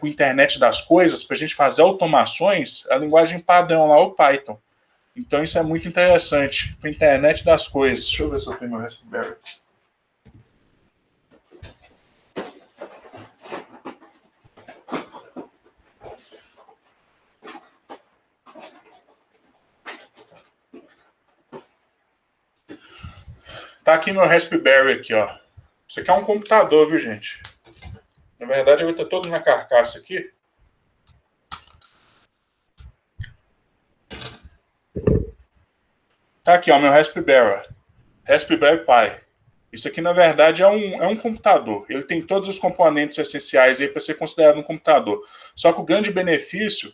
internet das coisas, para a gente fazer automações, a linguagem padrão lá é o Python. Então isso é muito interessante, para a internet das coisas. Deixa eu ver se eu tenho meu Raspberry. Tá aqui meu Raspberry aqui, ó. Isso aqui é um computador, viu, gente? Na verdade, ele tá todo na carcaça aqui. Tá aqui, ó, meu Raspberry. Raspberry Pi. Isso aqui, na verdade, é um computador. Ele tem todos os componentes essenciais aí para ser considerado um computador. Só que o grande benefício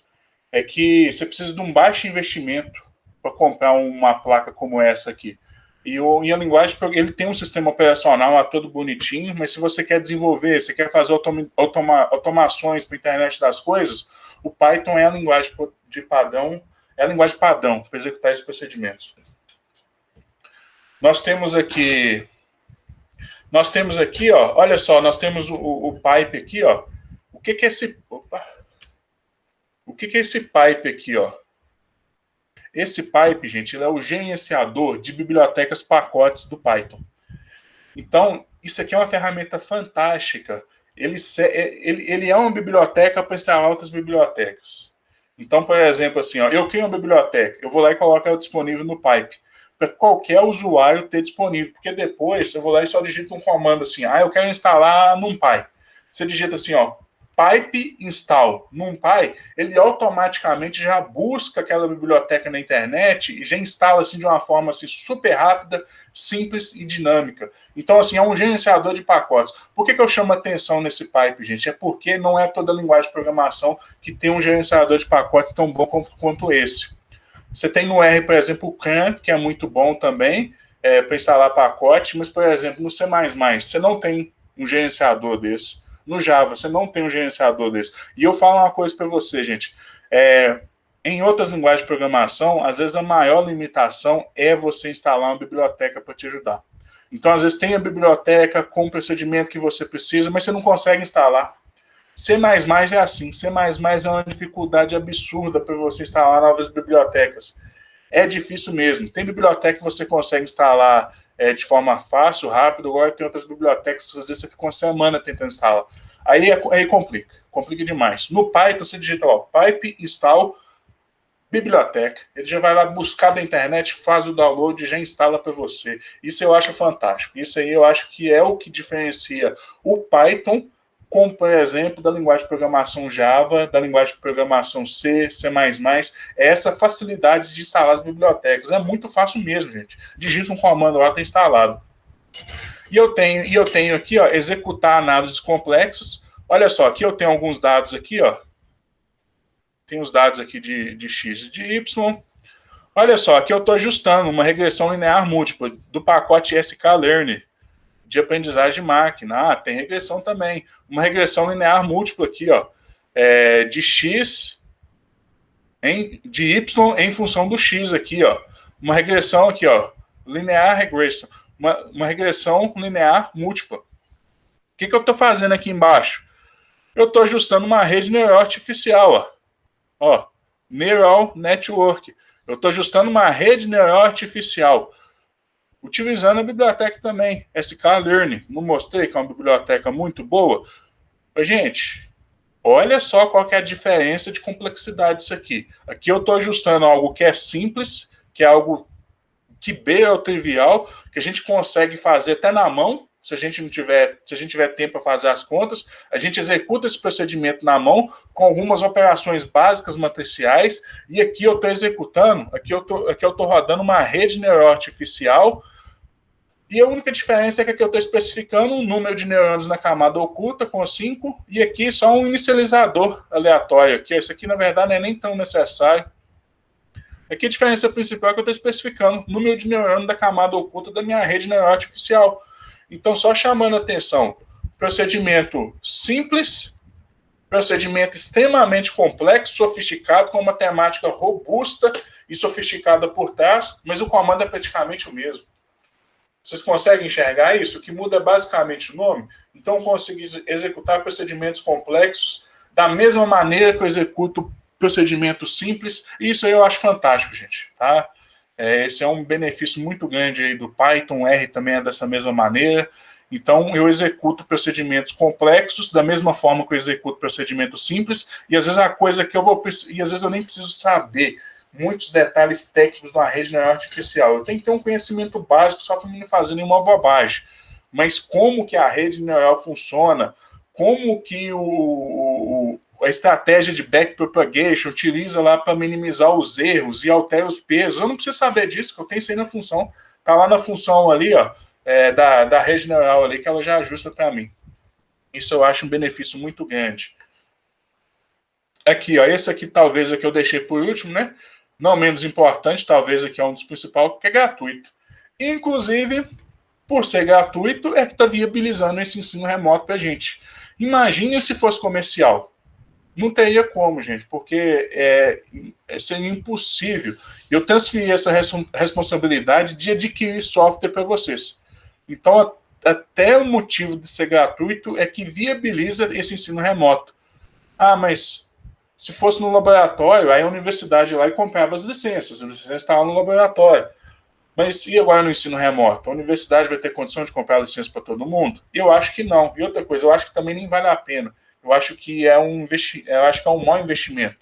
é que você precisa de um baixo investimento para comprar uma placa como essa aqui. E a linguagem, ele tem um sistema operacional lá todo bonitinho, mas se você quer desenvolver, você quer fazer automações para a internet das coisas, o Python é a linguagem de padrão, é a linguagem padrão para executar esses procedimentos. Nós temos aqui, ó, olha só, nós temos o pipe aqui, ó. O que é esse, o que é esse pipe aqui, ó? Esse pipe, gente, ele é o gerenciador de bibliotecas pacotes do Python. Então, isso aqui é uma ferramenta fantástica. Ele é uma biblioteca para instalar outras bibliotecas. Então, por exemplo, assim, ó, eu crio uma biblioteca, eu vou lá e coloco ela disponível no pipe, para qualquer usuário ter disponível, porque depois eu vou lá e só digito um comando assim, eu quero instalar NumPy. Você digita assim, ó, pipe install NumPy, ele automaticamente já busca aquela biblioteca na internet e já instala assim de uma forma assim, super rápida, simples e dinâmica. Então, assim, é um gerenciador de pacotes. Por que eu chamo atenção nesse pipe, gente? É porque não é toda linguagem de programação que tem um gerenciador de pacotes tão bom quanto esse. Você tem no R, por exemplo, o CRAN, que é muito bom também, para instalar pacote, mas, por exemplo, no C++, você não tem um gerenciador desse. No Java, você não tem um gerenciador desse. E eu falo uma coisa para você, gente. Em outras linguagens de programação, às vezes a maior limitação é você instalar uma biblioteca para te ajudar. Então, às vezes, tem a biblioteca com o procedimento que você precisa, mas você não consegue instalar. C++ é assim. C++ é uma dificuldade absurda para você instalar novas bibliotecas. É difícil mesmo. Tem biblioteca que você consegue instalar de forma fácil, rápido, agora tem outras bibliotecas que às vezes você fica uma semana tentando instalar. Aí complica demais. No Python, você digita lá, pipe install biblioteca. Ele já vai lá buscar da internet, faz o download e já instala para você. Isso eu acho fantástico. Isso aí eu acho que é o que diferencia o Python, como, por exemplo, da linguagem de programação Java, da linguagem de programação C, C++, é essa facilidade de instalar as bibliotecas. É muito fácil mesmo, gente. Digita um comando lá, está instalado. E eu tenho aqui, ó, executar análises complexas. Olha só, aqui eu tenho alguns dados aqui, ó. Tem os dados aqui de X e de Y. Olha só, aqui eu estou ajustando uma regressão linear múltipla do pacote sklearn de aprendizagem de máquina. Tem regressão também. Uma regressão linear múltipla aqui, ó, de X de Y em função do X aqui, ó. Uma regressão aqui, ó, linear regression. Uma regressão linear múltipla. O que eu estou fazendo aqui embaixo? Eu estou ajustando uma rede neural artificial, ó, Neural Network. Eu estou ajustando uma rede neural artificial, utilizando a biblioteca também, sklearn. Não mostrei que é uma biblioteca muito boa? Gente, olha só qual que é a diferença de complexidade disso aqui. Aqui eu estou ajustando algo que é simples, que é algo que beira o trivial, que a gente consegue fazer até na mão. Se a gente tiver tempo para fazer as contas, a gente executa esse procedimento na mão com algumas operações básicas matriciais, e aqui eu estou executando, aqui eu estou rodando uma rede neural artificial, e a única diferença é que aqui eu estou especificando um número de neurônios na camada oculta com 5, e aqui só um inicializador aleatório. Aqui, isso aqui, na verdade, não é nem tão necessário. Aqui a diferença principal é que eu estou especificando o número de neurônios da camada oculta da minha rede neural artificial. Então, só chamando a atenção, procedimento simples, procedimento extremamente complexo, sofisticado, com uma temática robusta e sofisticada por trás, mas o comando é praticamente o mesmo. Vocês conseguem enxergar isso? O que muda é basicamente o nome. Então, eu consigo executar procedimentos complexos da mesma maneira que eu executo procedimentos simples, e isso aí eu acho fantástico, gente, tá? Esse é um benefício muito grande aí do Python. R também é dessa mesma maneira. Então, eu executo procedimentos complexos da mesma forma que eu executo procedimentos simples, e às vezes às vezes eu nem preciso saber muitos detalhes técnicos de uma rede neural artificial. Eu tenho que ter um conhecimento básico só para não fazer nenhuma bobagem. Mas como que a rede neural funciona, como que a estratégia de backpropagation utiliza lá para minimizar os erros e altera os pesos. Eu não preciso saber disso, que eu tenho isso aí na função. Está lá na função ali, ó, da rede neural ali, que ela já ajusta para mim. Isso eu acho um benefício muito grande. Aqui, ó, esse aqui talvez é que eu deixei por último, né? Não menos importante, talvez aqui é um dos principais, que é gratuito. Inclusive, por ser gratuito, é que está viabilizando esse ensino remoto para a gente. Imagine se fosse comercial. Não teria como, gente, porque seria impossível eu transferir essa responsabilidade de adquirir software para vocês. Então, até o motivo de ser gratuito é que viabiliza esse ensino remoto. Ah, mas se fosse no laboratório, aí a universidade lá e comprava as licenças estavam no laboratório. Mas e agora no ensino remoto? A universidade vai ter condição de comprar licença para todo mundo? Eu acho que não. E outra coisa, eu acho que também nem vale a pena. Eu acho que é um mau investimento.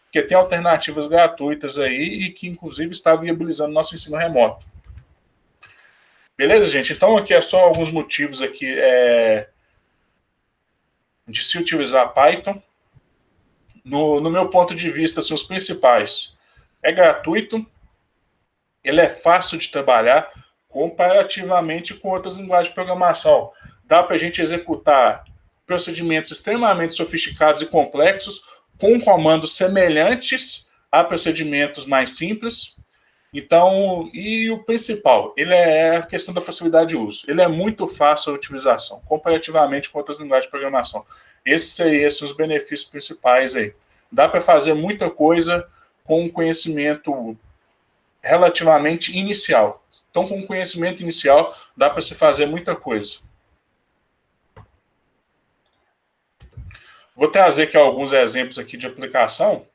Porque tem alternativas gratuitas aí e que, inclusive, está viabilizando nosso ensino remoto. Beleza, gente? Então, aqui é só alguns motivos aqui de se utilizar Python. No meu ponto de vista, assim, os principais. É gratuito, ele é fácil de trabalhar comparativamente com outras linguagens de programação. Dá para a gente executar procedimentos extremamente sofisticados e complexos com comandos semelhantes a procedimentos mais simples. Então, e o principal, ele é a questão da facilidade de uso. Ele é muito fácil a utilização, comparativamente com outras linguagens de programação. Esses são os benefícios principais aí. Dá para fazer muita coisa com um conhecimento relativamente inicial. Então, com conhecimento inicial, dá para se fazer muita coisa. Vou trazer aqui alguns exemplos aqui de aplicação.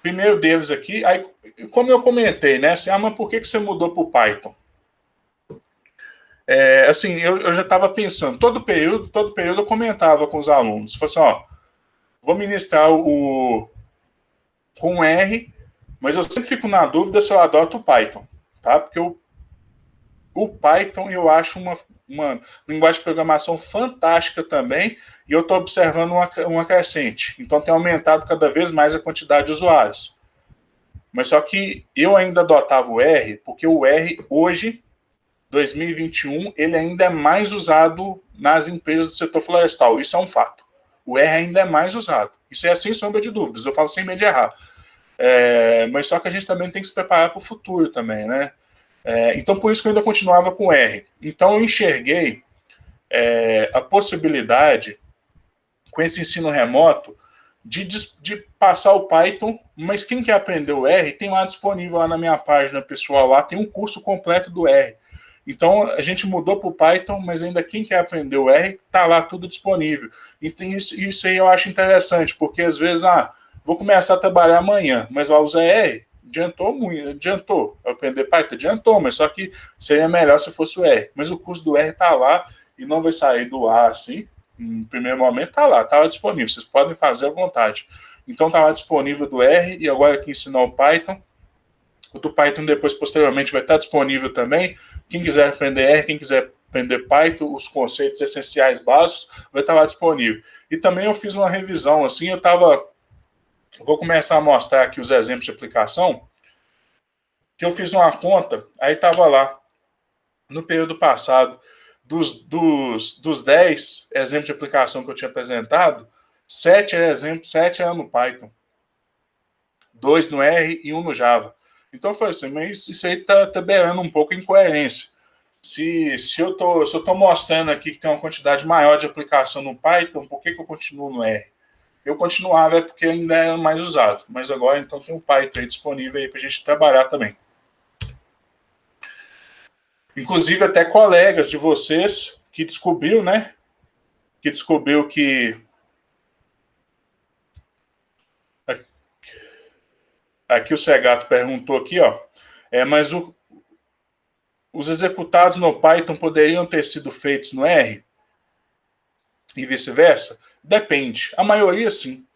Primeiro deles aqui, aí, como eu comentei, né? Assim, mas por que você mudou para o Python? Assim, eu já estava pensando, todo período eu comentava com os alunos, falei assim, ó, vou ministrar com R, mas eu sempre fico na dúvida se eu adoto o Python, tá? Porque o Python eu acho uma linguagem de programação fantástica também, e eu estou observando uma crescente. Então tem aumentado cada vez mais a quantidade de usuários. Mas só que eu ainda adotava o R, porque o R hoje, 2021, ele ainda é mais usado nas empresas do setor florestal. Isso é um fato. O R ainda é mais usado. Isso é sem sombra de dúvidas. Eu falo sem medo de errar. Mas só que a gente também tem que se preparar para o futuro também, né? Então, por isso que eu ainda continuava com R. Então, eu enxerguei a possibilidade, com esse ensino remoto, de passar o Python, mas quem quer aprender o R, tem lá disponível lá na minha página pessoal, lá tem um curso completo do R. Então, a gente mudou para o Python, mas ainda quem quer aprender o R, está lá tudo disponível. Então, isso aí eu acho interessante, porque às vezes, vou começar a trabalhar amanhã, mas vai usar R, adiantou. Aprender Python adiantou, mas só que seria melhor se fosse o R. Mas o curso do R está lá e não vai sair do ar assim. No primeiro momento está lá, está disponível. Vocês podem fazer à vontade. Então está lá disponível do R e agora aqui ensinar o Python. O do Python depois, posteriormente, vai estar disponível também. Quem quiser aprender R, quem quiser aprender Python, os conceitos essenciais básicos, vai estar lá disponível. E também eu fiz uma revisão, assim, vou começar a mostrar aqui os exemplos de aplicação, que eu fiz uma conta, aí estava lá, no período passado, dos 10 exemplos de aplicação que eu tinha apresentado, 7 era no Python, 2 no R e 1 no Java. Então foi assim, mas isso aí tá beirando um pouco a incoerência. Se eu estou mostrando aqui que tem uma quantidade maior de aplicação no Python, por que eu continuo no R? Eu continuava porque ainda era mais usado, mas agora então tem o Python aí disponível aí para a gente trabalhar também. Inclusive até colegas de vocês que descobriu, né? Que descobriu que aqui o Segato perguntou aqui, ó, mas os executados no Python poderiam ter sido feitos no R e vice-versa? Depende. A maioria sim.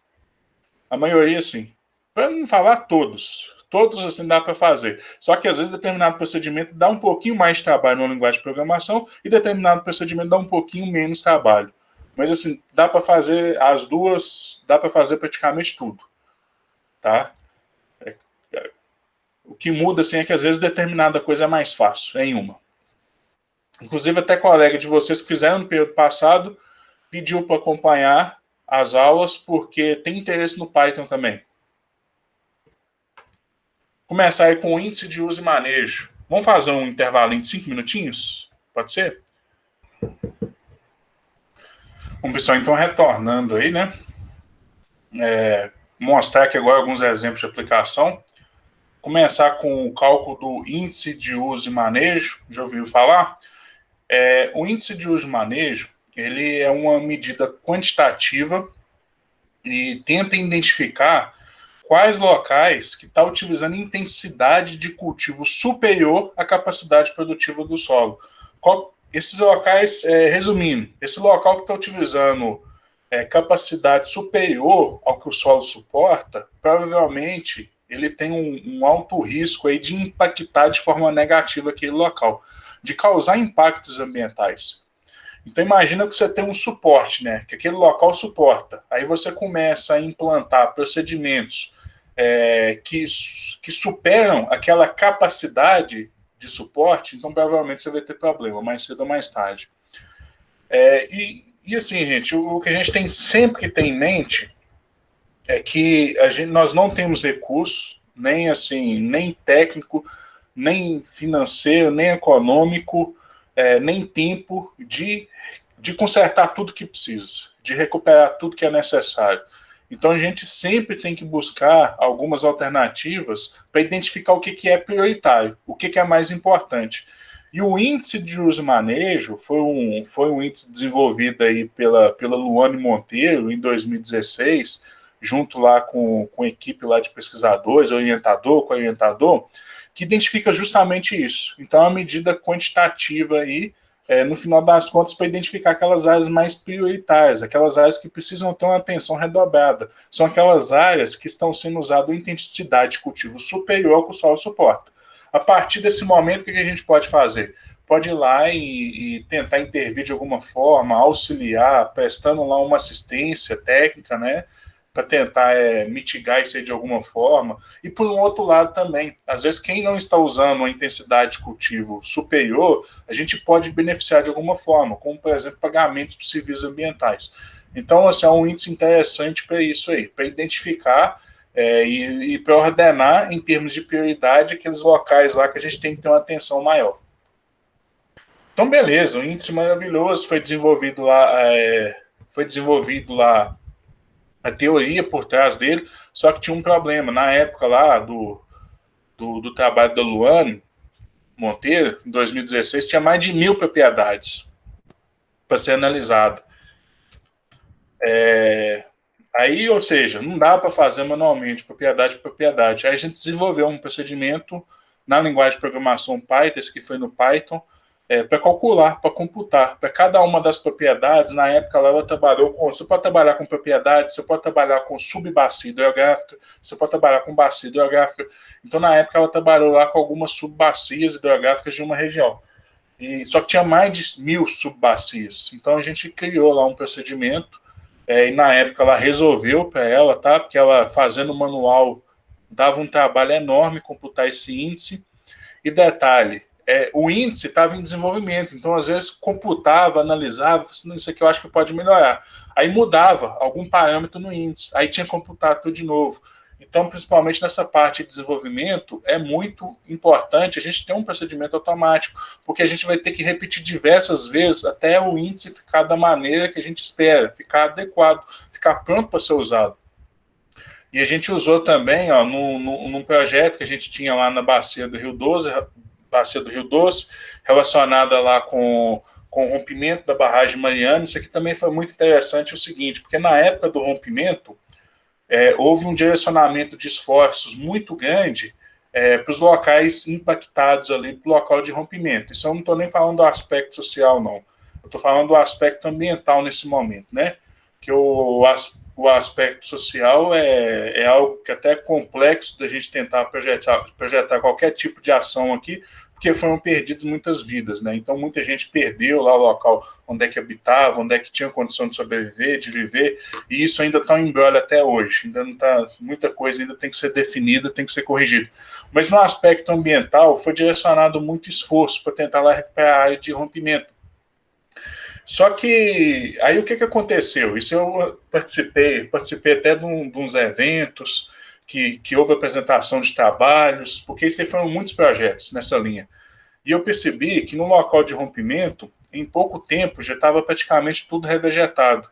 A maioria sim. Para não falar todos. Todos assim dá para fazer. Só que às vezes determinado procedimento dá um pouquinho mais de trabalho numa linguagem de programação e determinado procedimento dá um pouquinho menos trabalho. Mas assim, dá para fazer as duas, dá para fazer praticamente tudo. Tá? O que muda assim, é que às vezes determinada coisa é mais fácil, em uma. Inclusive até colega de vocês que fizeram no período passado pediu para acompanhar as aulas porque tem interesse no Python também. Começar aí com o índice de uso e manejo. Vamos fazer um intervalinho de 5 minutinhos? Pode ser? Bom, pessoal, então retornando aí, né? mostrar aqui agora alguns exemplos de aplicação. Começar com o cálculo do índice de uso e manejo. Já ouviu falar? O índice de uso e manejo, ele é uma medida quantitativa e tenta identificar quais locais que estão utilizando intensidade de cultivo superior à capacidade produtiva do solo. Esses locais, resumindo, esse local que está utilizando capacidade superior ao que o solo suporta, provavelmente ele tem um alto risco aí de impactar de forma negativa aquele local, de causar impactos ambientais. Então imagina que você tem um suporte, né, que aquele local suporta. Aí você começa a implantar procedimentos que superam aquela capacidade de suporte, então provavelmente você vai ter problema mais cedo ou mais tarde. E assim, gente, o que a gente tem sempre que ter em mente é que nós não temos recursos, nem assim, nem técnico, nem financeiro, nem econômico, nem tempo de consertar tudo que precisa, de recuperar tudo que é necessário. Então a gente sempre tem que buscar algumas alternativas para identificar o que é prioritário, o que é mais importante. E o índice de uso e manejo foi um índice desenvolvido aí pela Luane Monteiro em 2016, junto lá com a equipe lá de pesquisadores, orientador, que identifica justamente isso. Então é uma medida quantitativa aí, no final das contas, para identificar aquelas áreas mais prioritárias, aquelas áreas que precisam ter uma atenção redobrada. São aquelas áreas que estão sendo usadas uma intensidade de cultivo superior ao que o solo suporta. A partir desse momento, o que a gente pode fazer? Pode ir lá e tentar intervir de alguma forma, auxiliar, prestando lá uma assistência técnica, né, para tentar mitigar isso aí de alguma forma. E por um outro lado também, às vezes quem não está usando uma intensidade de cultivo superior, a gente pode beneficiar de alguma forma, como por exemplo pagamentos por serviços ambientais. Então, assim, é um índice interessante para isso aí, para identificar e para ordenar em termos de prioridade aqueles locais lá que a gente tem que ter uma atenção maior. Então, beleza, um índice maravilhoso, foi desenvolvido lá a teoria por trás dele, só que tinha um problema. Na época lá do trabalho da Luane Monteiro, em 2016, tinha mais de 1.000 propriedades para ser analisado. Aí, ou seja, não dá para fazer manualmente, propriedade por propriedade. Aí a gente desenvolveu um procedimento na linguagem de programação Python, esse que foi no Python, para calcular, para computar. Para cada uma das propriedades, na época lá ela trabalhou com... Você pode trabalhar com propriedade, você pode trabalhar com subbacia hidrográfica, você pode trabalhar com bacia hidrográfica. Então, na época, ela trabalhou lá com algumas subbacias hidrográficas de uma região. Só que tinha mais de 1.000 subbacias. Então, a gente criou lá um procedimento, e na época ela resolveu para ela, tá? Porque ela fazendo manual dava um trabalho enorme computar esse índice. E detalhe, o índice estava em desenvolvimento, então às vezes computava, analisava, isso aqui eu acho que pode melhorar. Aí mudava algum parâmetro no índice, aí tinha que computar tudo de novo. Então, principalmente nessa parte de desenvolvimento, é muito importante a gente ter um procedimento automático, porque a gente vai ter que repetir diversas vezes até o índice ficar da maneira que a gente espera, ficar adequado, ficar pronto para ser usado. E a gente usou também, num projeto que a gente tinha lá na Bacia do Rio Doce, relacionada lá com o rompimento da barragem Mariana. Isso aqui também foi muito interessante, o seguinte, porque na época do rompimento, houve um direcionamento de esforços muito grande para os locais impactados ali, para o local de rompimento. Isso eu não estou nem falando do aspecto social, não. Eu estou falando do aspecto ambiental nesse momento, né? Que o aspecto social é algo que até é complexo da gente tentar projetar qualquer tipo de ação aqui, porque foram perdidas muitas vidas, né? Então, muita gente perdeu lá o local onde é que habitava, onde é que tinha condição de sobreviver, de viver, e isso ainda está em embrolho até hoje. Ainda não está, muita coisa ainda tem que ser definida, tem que ser corrigida. Mas no aspecto ambiental, foi direcionado muito esforço para tentar lá recuperar a área de rompimento. Só que, aí o que aconteceu? Isso eu participei até de uns eventos, que houve apresentação de trabalhos, porque isso aí foram muitos projetos nessa linha. E eu percebi que no local de rompimento, em pouco tempo, já estava praticamente tudo revegetado.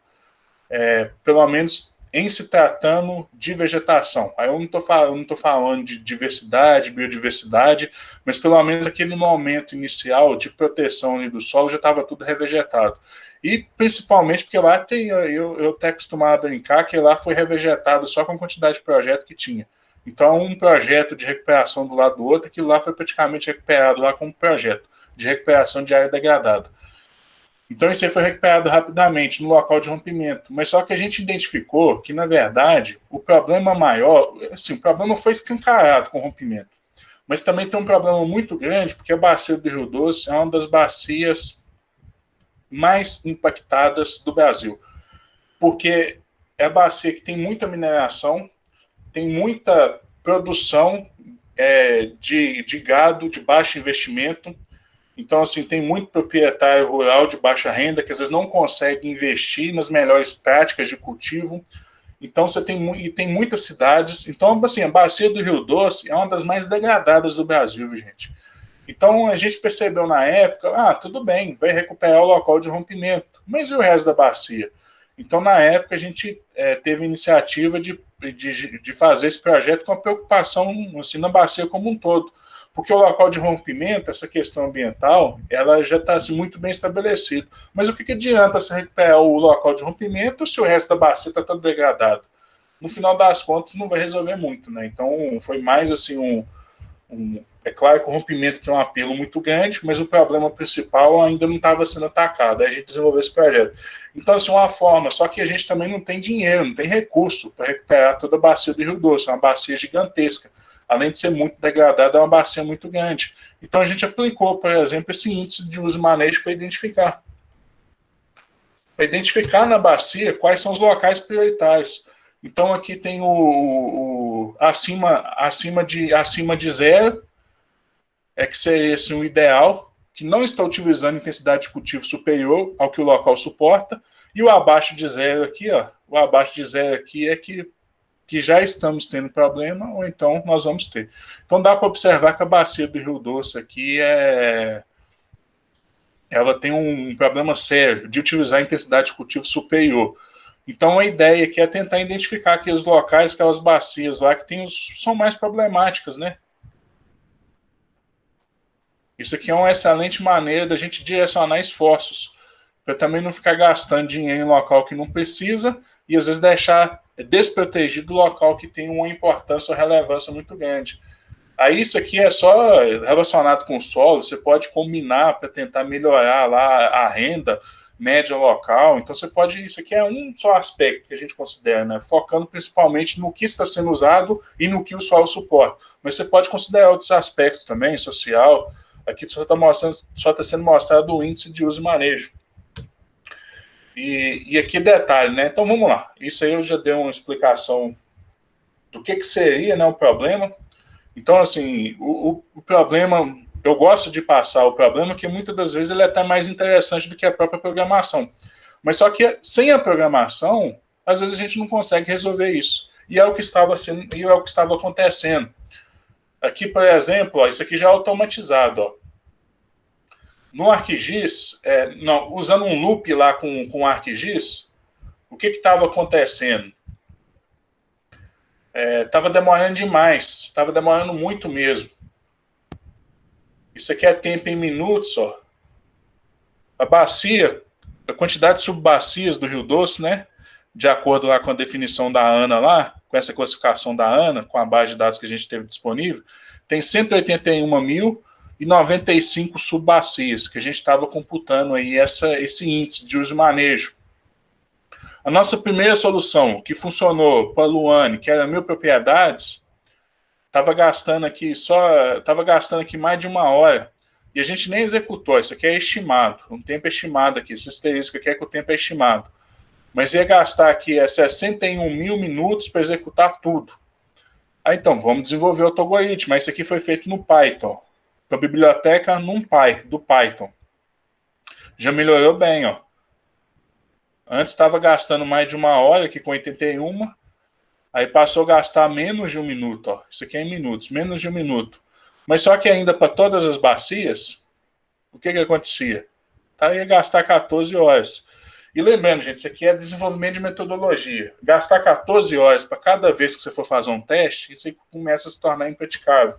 Pelo menos em se tratando de vegetação. Aí eu não estou falando de diversidade, biodiversidade, mas pelo menos aquele momento inicial de proteção ali do solo já estava tudo revegetado. E principalmente porque lá tem, eu até costumava brincar que lá foi revegetado só com a quantidade de projeto que tinha. Então, um projeto de recuperação do lado do outro, aquilo lá foi praticamente recuperado lá como projeto de recuperação de área degradada. Então, isso aí foi recuperado rapidamente no local de rompimento. Mas só que a gente identificou que, na verdade, o problema maior, assim, o problema foi escancarado com o rompimento. Mas também tem um problema muito grande, porque a bacia do Rio Doce é uma das bacias mais impactadas do Brasil. Porque é a bacia que tem muita mineração, tem muita produção de gado de baixo investimento. Então, assim, tem muito proprietário rural de baixa renda que às vezes não consegue investir nas melhores práticas de cultivo. Então, você tem muitas cidades. Então, assim, a bacia do Rio Doce é uma das mais degradadas do Brasil, gente. Então, a gente percebeu na época, tudo bem, vai recuperar o local de rompimento, mas e o resto da bacia? Então, na época, a gente teve a iniciativa de fazer esse projeto com a preocupação assim, na bacia como um todo. Porque o local de rompimento, essa questão ambiental, ela já está assim, muito bem estabelecida. Mas o que adianta você recuperar o local de rompimento se o resto da bacia está todo degradado? No final das contas, não vai resolver muito, né? Então, foi mais assim é claro que o rompimento tem um apelo muito grande, mas o problema principal ainda não estava sendo atacado. Aí a gente desenvolveu esse projeto. Então, assim, uma forma, só que a gente também não tem dinheiro, não tem recurso para recuperar toda a bacia do Rio Doce, é uma bacia gigantesca. Além de ser muito degradada, é uma bacia muito grande. Então, a gente aplicou, por exemplo, esse índice de uso e manejo para identificar. Para identificar na bacia quais são os locais prioritários. Então, aqui tem acima de zero, que seria assim, o ideal, que não está utilizando intensidade de cultivo superior ao que o local suporta, e o abaixo de zero aqui, ó, o abaixo de zero aqui é que já estamos tendo problema, ou então nós vamos ter. Então dá para observar que a bacia do Rio Doce aqui ela tem um problema sério de utilizar a intensidade de cultivo superior. Então a ideia aqui é tentar identificar aqueles locais, aquelas bacias lá que são mais problemáticas, né? Isso aqui é uma excelente maneira da gente direcionar esforços, para também não ficar gastando dinheiro em local que não precisa e às vezes deixar desprotegido o local que tem uma importância ou relevância muito grande. Aí isso aqui é só relacionado com o solo, você pode combinar para tentar melhorar lá a renda média local. Então você pode, isso aqui é um só aspecto que a gente considera, né? Focando principalmente no que está sendo usado e no que o solo suporta. Mas você pode considerar outros aspectos também, social. Aqui só está sendo mostrado o índice de uso e manejo. E aqui detalhe, né? Então vamos lá. Isso aí eu já dei uma explicação do que seria, né, o problema. Então, assim, o problema, eu gosto de passar o problema, que muitas das vezes ele é até mais interessante do que a própria programação. Mas só que sem a programação, às vezes a gente não consegue resolver isso. E é o que estava acontecendo. Aqui, por exemplo, ó, isso aqui já é automatizado, ó. No ArcGIS, usando um loop lá com o ArcGIS, o que estava acontecendo? Estava demorando demais, estava demorando muito mesmo. Isso aqui é tempo em minutos, ó. A bacia, a quantidade de subbacias do Rio Doce, né? De acordo lá com a definição da ANA lá, com essa classificação da ANA, com a base de dados que a gente teve disponível, tem 181.095 subbacias, que a gente estava computando aí esse índice de uso e manejo. A nossa primeira solução, que funcionou para a Luane, que era 1.000 propriedades, estava gastando aqui mais de 1 hora. E a gente nem executou, isso aqui é estimado, um tempo estimado aqui, esse asterisco aqui é que o tempo é estimado. Mas ia gastar aqui 61 mil minutos para executar tudo. Aí então, vamos desenvolver outro algoritmo, mas isso aqui foi feito no Python, com a biblioteca NumPy, do Python. Já melhorou bem, ó. Antes estava gastando mais de 1 hora, aqui com 81, aí passou a gastar menos de 1 minuto, ó. Isso aqui é em minutos, menos de 1 minuto. Mas só que ainda para todas as bacias, o que acontecia? Ia gastar 14 horas. E lembrando, gente, isso aqui é desenvolvimento de metodologia. Gastar 14 horas para cada vez que você for fazer um teste, isso aí começa a se tornar impraticável.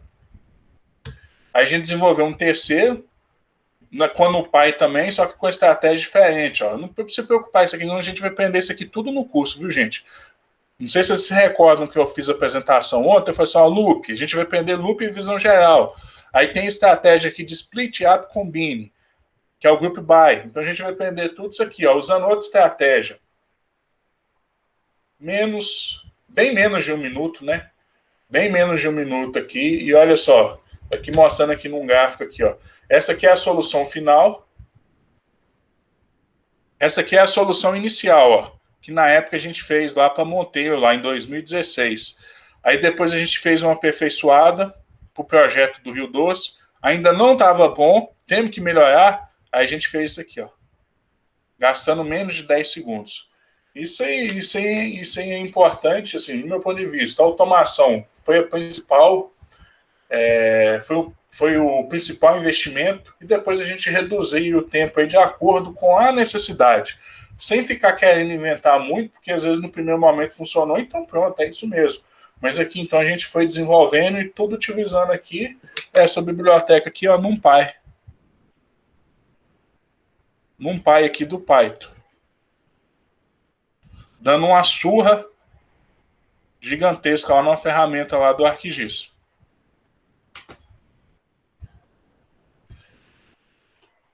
Aí a gente desenvolveu um terceiro, quando o pai também, só que com estratégia diferente. Ó. Não precisa se preocupar, isso aqui não, a gente vai aprender isso aqui tudo no curso, viu, gente? Não sei se vocês se recordam que eu fiz a apresentação ontem, eu falei assim, ó, loop, a gente vai aprender loop e visão geral. Aí tem estratégia aqui de split up combine, que é o group by. Então a gente vai aprender tudo isso aqui, ó, usando outra estratégia. Bem menos de um minuto, né? Bem menos de um minuto aqui. E olha só, aqui mostrando aqui num gráfico aqui, ó. Essa aqui é a solução final. Essa aqui é a solução inicial, ó, que na época a gente fez lá para Monteiro, lá em 2016. Aí depois a gente fez uma aperfeiçoada para o projeto do Rio Doce. Ainda não estava bom, temos que melhorar. Aí a gente fez isso aqui, ó, gastando menos de 10 segundos. Isso aí é importante, assim, do meu ponto de vista. A automação foi a principal, foi o principal investimento, e depois a gente reduzir o tempo aí de acordo com a necessidade, sem ficar querendo inventar muito, porque às vezes no primeiro momento funcionou, então pronto, é isso mesmo. Mas aqui então a gente foi desenvolvendo e tudo utilizando aqui essa biblioteca aqui, ó, NumPy aqui do Python, dando uma surra gigantesca lá numa ferramenta lá do ArcGIS.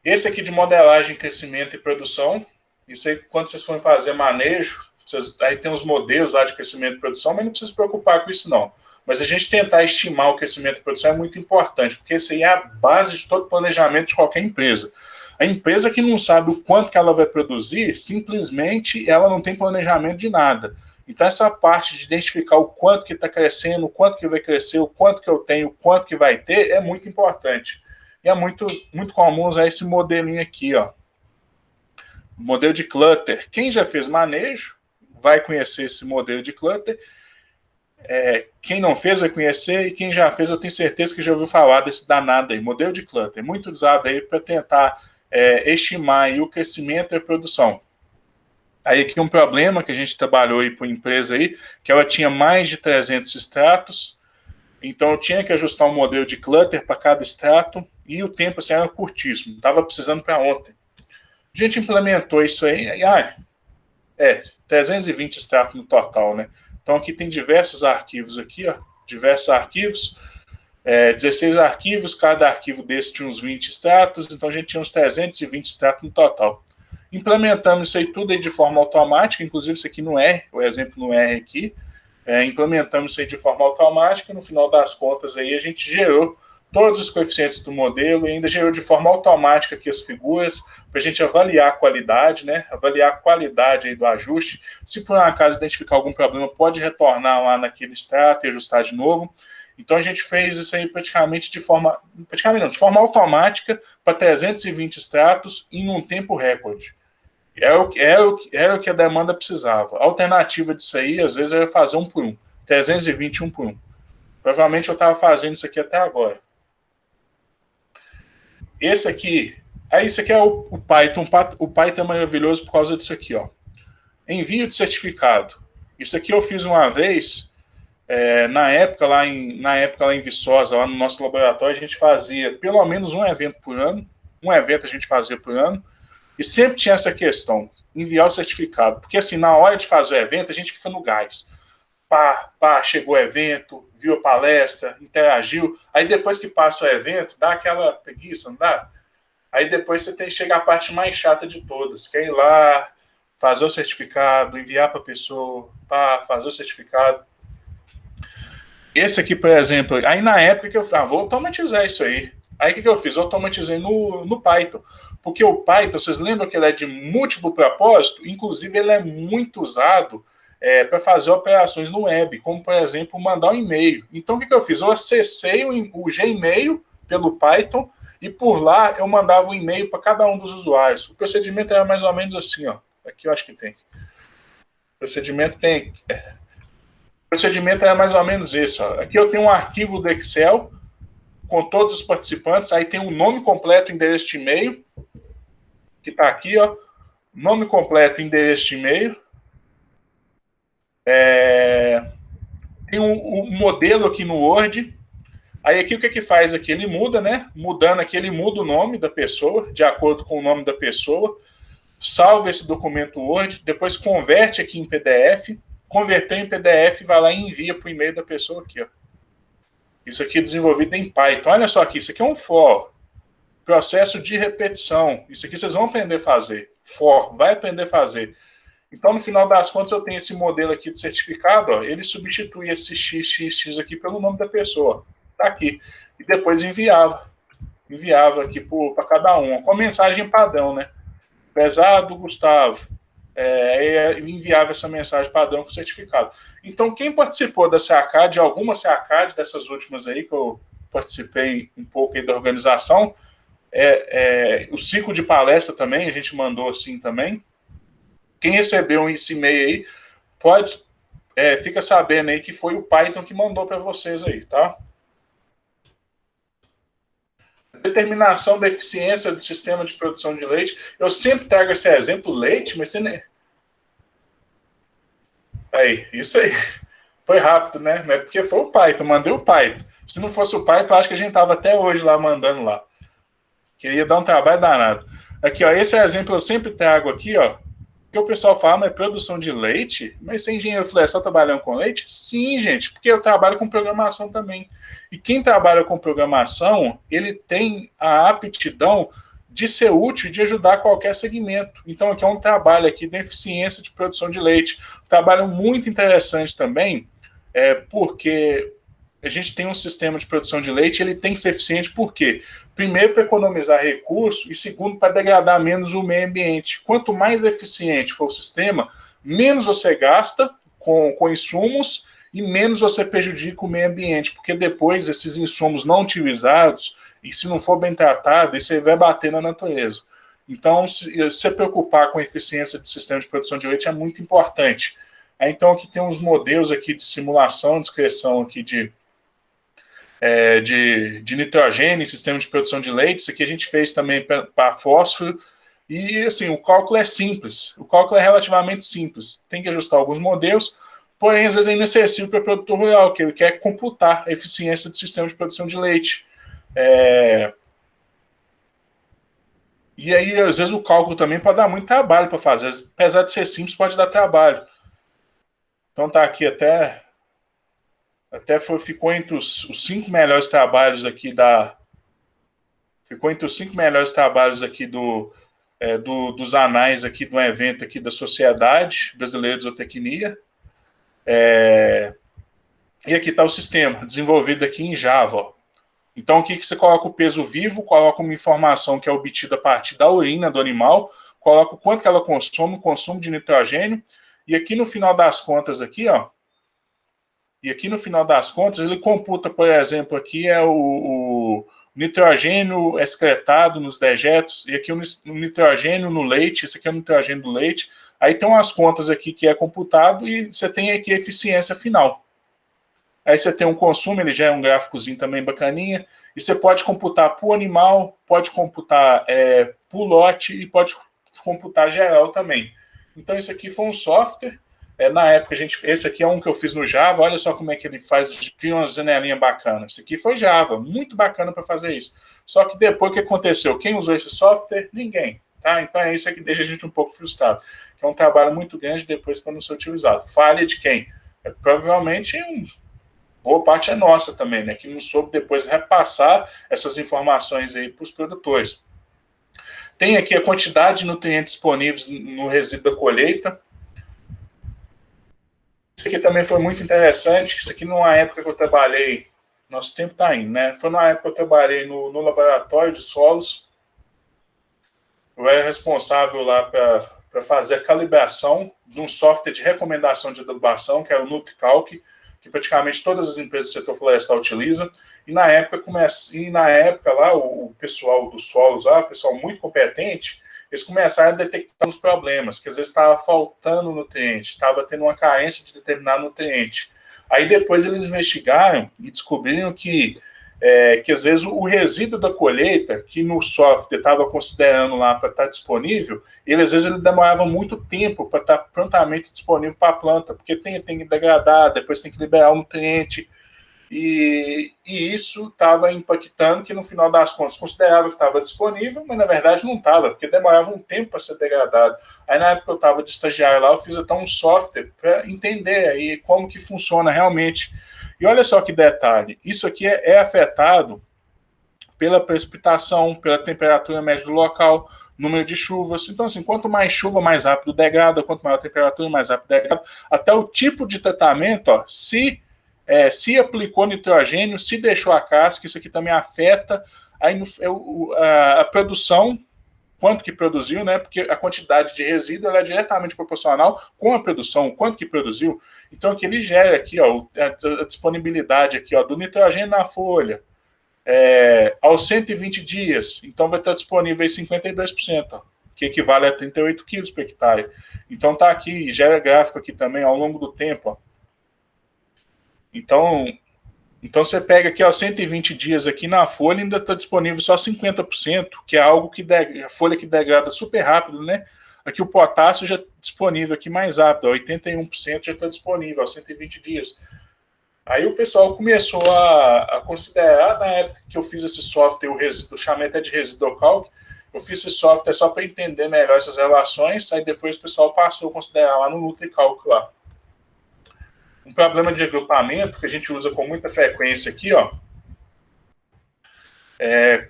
Esse aqui de modelagem, crescimento e produção, isso aí quando vocês forem fazer manejo, aí tem os modelos lá de crescimento e produção, mas não precisa se preocupar com isso não. Mas a gente tentar estimar o crescimento e produção é muito importante, porque isso aí é a base de todo planejamento de qualquer empresa. A empresa que não sabe o quanto que ela vai produzir, simplesmente ela não tem planejamento de nada. Então essa parte de identificar o quanto que está crescendo, o quanto que vai crescer, o quanto que eu tenho, o quanto que vai ter, é muito importante. E é muito comum usar esse modelinho aqui, ó. Modelo de clutter. Quem já fez manejo vai conhecer esse modelo de clutter. Quem não fez vai conhecer, e quem já fez eu tenho certeza que já ouviu falar desse danado aí, modelo de clutter. Muito usado aí para tentar estimar aí o crescimento e a produção. Aí aqui um problema que a gente trabalhou aí para a empresa aí, que ela tinha mais de 300 extratos, então eu tinha que ajustar um modelo de clutter para cada extrato, e o tempo assim, era curtíssimo, estava precisando para ontem. A gente implementou isso aí, 320 extratos no total, né? Então aqui tem diversos arquivos aqui, ó, 16 arquivos, cada arquivo desse tinha uns 20 extratos, então a gente tinha uns 320 extratos no total. Implementamos isso aí tudo aí de forma automática, inclusive isso aqui no R, o exemplo no R aqui, implementamos isso aí de forma automática, e no final das contas aí a gente gerou todos os coeficientes do modelo e ainda gerou de forma automática aqui as figuras para a gente avaliar a qualidade, né? Avaliar a qualidade aí do ajuste. Se por um acaso identificar algum problema, pode retornar lá naquele extrato e ajustar de novo. Então a gente fez isso aí de forma automática para 320 extratos em um tempo recorde. Era o que a demanda precisava. A alternativa disso aí, às vezes, era fazer 1 por 1. 320, 1 por 1. Provavelmente eu estava fazendo isso aqui até agora. Isso aqui é o Python. O Python é maravilhoso por causa disso aqui, ó. Envio de certificado. Isso aqui eu fiz uma vez, na época lá em Viçosa, lá no nosso laboratório, a gente fazia pelo menos um evento por ano. Um evento a gente fazia por ano. E sempre tinha essa questão, enviar o certificado. Porque assim, na hora de fazer o evento, a gente fica no gás. Chegou o evento, viu a palestra, interagiu. Aí depois que passa o evento, dá aquela preguiça, não dá? Aí depois chega a parte mais chata de todas, que é ir lá, fazer o certificado, enviar para a pessoa, fazer o certificado. Esse aqui, por exemplo, aí na época que eu falei, vou automatizar isso aí. Aí o que eu fiz? Eu automatizei no Python. Porque o Python, vocês lembram que ele é de múltiplo propósito? Inclusive, ele é muito usado para fazer operações no web, como, por exemplo, mandar um e-mail. Então, o que eu fiz? Eu acessei o Gmail pelo Python e por lá eu mandava um e-mail para cada um dos usuários. O procedimento era mais ou menos assim, ó. Aqui eu acho que tem. O procedimento era mais ou menos isso. Ó. Aqui eu tenho um arquivo do Excel com todos os participantes, aí tem o nome completo, endereço de e-mail, que está aqui, ó, nome completo, endereço de e-mail. Tem um modelo aqui no Word. Aí aqui o que faz aqui? Ele muda, né? Mudando aqui, ele muda o nome da pessoa, de acordo com o nome da pessoa. Salva esse documento Word, depois converte aqui em PDF. Converteu em PDF, vai lá e envia para o e-mail da pessoa aqui, ó. Isso aqui é desenvolvido em Python. Olha só aqui, isso aqui é um for. Processo de repetição. Isso aqui vocês vão aprender a fazer. For, vai aprender a fazer. Então, no final das contas, eu tenho esse modelo aqui de certificado, ó, ele substitui esse XXX aqui pelo nome da pessoa. Tá aqui. E depois enviava aqui para cada um, com a mensagem padrão, né? Prezado Gustavo, enviava essa mensagem padrão com certificado. Então, quem participou da CACAD, alguma CACAD dessas últimas aí, que eu participei um pouco aí da organização, o ciclo de palestra também, a gente mandou assim também. Quem recebeu esse e-mail aí, fica sabendo aí que foi o Python que mandou para vocês aí, tá? Determinação da eficiência do sistema de produção de leite. Eu sempre trago esse exemplo, leite, mas você nem... Aí, isso aí. Foi rápido, né? Não é porque foi o Python, mandei o Python. Se não fosse o Python, acho que a gente tava até hoje lá mandando lá. Queria dar um trabalho danado. Aqui, ó, esse exemplo eu sempre trago aqui, ó. Que o pessoal fala, mas produção de leite? Mas você é engenheiro florestal trabalhando com leite? Sim, gente, porque eu trabalho com programação também. E quem trabalha com programação, ele tem a aptidão de ser útil, de ajudar qualquer segmento. Então, aqui é um trabalho aqui de eficiência de produção de leite. Um trabalho muito interessante também, porque a gente tem um sistema de produção de leite, ele tem que ser eficiente, por quê? Primeiro, para economizar recursos, e segundo, para degradar menos o meio ambiente. Quanto mais eficiente for o sistema, menos você gasta com insumos e menos você prejudica o meio ambiente, porque depois esses insumos não utilizados, e se não for bem tratado, isso aí vai bater na natureza. Então, se preocupar com a eficiência do sistema de produção de leite é muito importante. Então, aqui tem uns modelos aqui de simulação, descrição aqui de nitrogênio, sistema de produção de leite. Isso aqui a gente fez também para fósforo. E, assim, o cálculo é simples. O cálculo é relativamente simples. Tem que ajustar alguns modelos, porém, às vezes é inacessível para o produtor rural, que ele quer computar a eficiência do sistema de produção de leite. E aí, às vezes, o cálculo também pode dar muito trabalho para fazer. Apesar de ser simples, pode dar trabalho. Então, tá aqui até ficou entre os 5 melhores trabalhos aqui ficou entre os 5 melhores trabalhos aqui dos anais aqui do evento aqui da Sociedade Brasileira de Zootecnia. E aqui está o sistema, desenvolvido aqui em Java. Ó. Então, aqui que você coloca o peso vivo, coloca uma informação que é obtida a partir da urina do animal, coloca o quanto que ela consome, o consumo de nitrogênio, e aqui no final das contas, aqui, ó, ele computa, por exemplo, aqui o nitrogênio excretado nos dejetos, e aqui o nitrogênio no leite, esse aqui é o nitrogênio do leite. Aí tem umas contas aqui que é computado e você tem aqui a eficiência final. Aí você tem um consumo, ele já é um gráficozinho também bacaninha, e você pode computar por animal, pode computar por lote e pode computar geral também. Então, isso aqui foi um software. Na época, esse aqui é um que eu fiz no Java, olha só como é que ele faz, cria uma janelinha bacana. Isso aqui foi Java, muito bacana para fazer isso. Só que depois, o que aconteceu? Quem usou esse software? Ninguém. Tá? Então é isso que deixa a gente um pouco frustrado. Que é um trabalho muito grande depois para não ser utilizado. Falha de quem? Provavelmente boa parte é nossa também, né? Que não soube depois repassar essas informações aí para os produtores. Tem aqui a quantidade de nutrientes disponíveis no resíduo da colheita. Isso aqui também foi muito interessante. Isso aqui numa época que eu trabalhei, nosso tempo está indo, né? Foi numa época que eu trabalhei no laboratório de solos. Eu era responsável lá para fazer a calibração de um software de recomendação de adubação, que é o NutriCalc, que praticamente todas as empresas do setor florestal utilizam. E na época lá, o pessoal dos solos, o pessoal muito competente, eles começaram a detectar os problemas, que às vezes estava faltando nutriente, estava tendo uma carência de determinado nutriente. Aí depois eles investigaram e descobriram que que às vezes o resíduo da colheita, que no software estava considerando lá para estar disponível, às vezes ele demorava muito tempo para estar prontamente disponível para a planta, porque tem que degradar, depois tem que liberar o nutriente, e isso estava impactando, que no final das contas considerava que estava disponível, mas na verdade não estava, porque demorava um tempo para ser degradado. Aí na época que eu estava de estagiário lá, eu fiz até um software para entender aí como que funciona realmente. E olha só que detalhe, isso aqui é afetado pela precipitação, pela temperatura média do local, número de chuvas. Então, assim, quanto mais chuva, mais rápido degrada, quanto maior a temperatura, mais rápido degrada. Até o tipo de tratamento, ó, se aplicou nitrogênio, se deixou a casca, isso aqui também afeta a produção, quanto que produziu, né? Porque a quantidade de resíduo ela é diretamente proporcional com a produção, quanto que produziu. Então, aqui ele gera aqui, ó, a disponibilidade aqui, ó, do nitrogênio na folha, aos 120 dias, então vai estar disponível aí 52%, ó, que equivale a 38 quilos por hectare. Então tá aqui, gera gráfico aqui também ao longo do tempo, ó. Então você pega aqui, ó, 120 dias aqui na folha, ainda está disponível só 50%, que é algo que a folha que degrada super rápido, né? Aqui o potássio já disponível aqui mais rápido, ó, 81% já está disponível, ó, 120 dias. Aí o pessoal começou a considerar, na época que eu fiz esse software, eu chamei até de ResiduoCalc, eu fiz esse software só para entender melhor essas relações, aí depois o pessoal passou a considerar lá no NutriCalc lá. Um problema de agrupamento que a gente usa com muita frequência aqui, ó,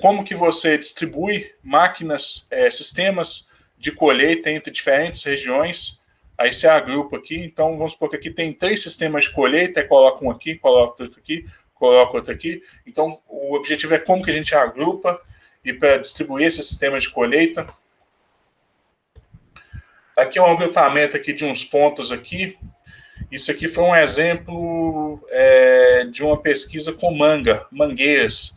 como que você distribui máquinas, sistemas de colheita entre diferentes regiões. Aí você agrupa aqui, então vamos supor que aqui tem 3 sistemas de colheita, aí coloca um aqui, coloca outro aqui, coloca outro aqui. Então o objetivo é como que a gente agrupa e para distribuir esses sistemas de colheita. Aqui é um agrupamento aqui de uns pontos aqui. Isso aqui foi um exemplo de uma pesquisa com mangueiras.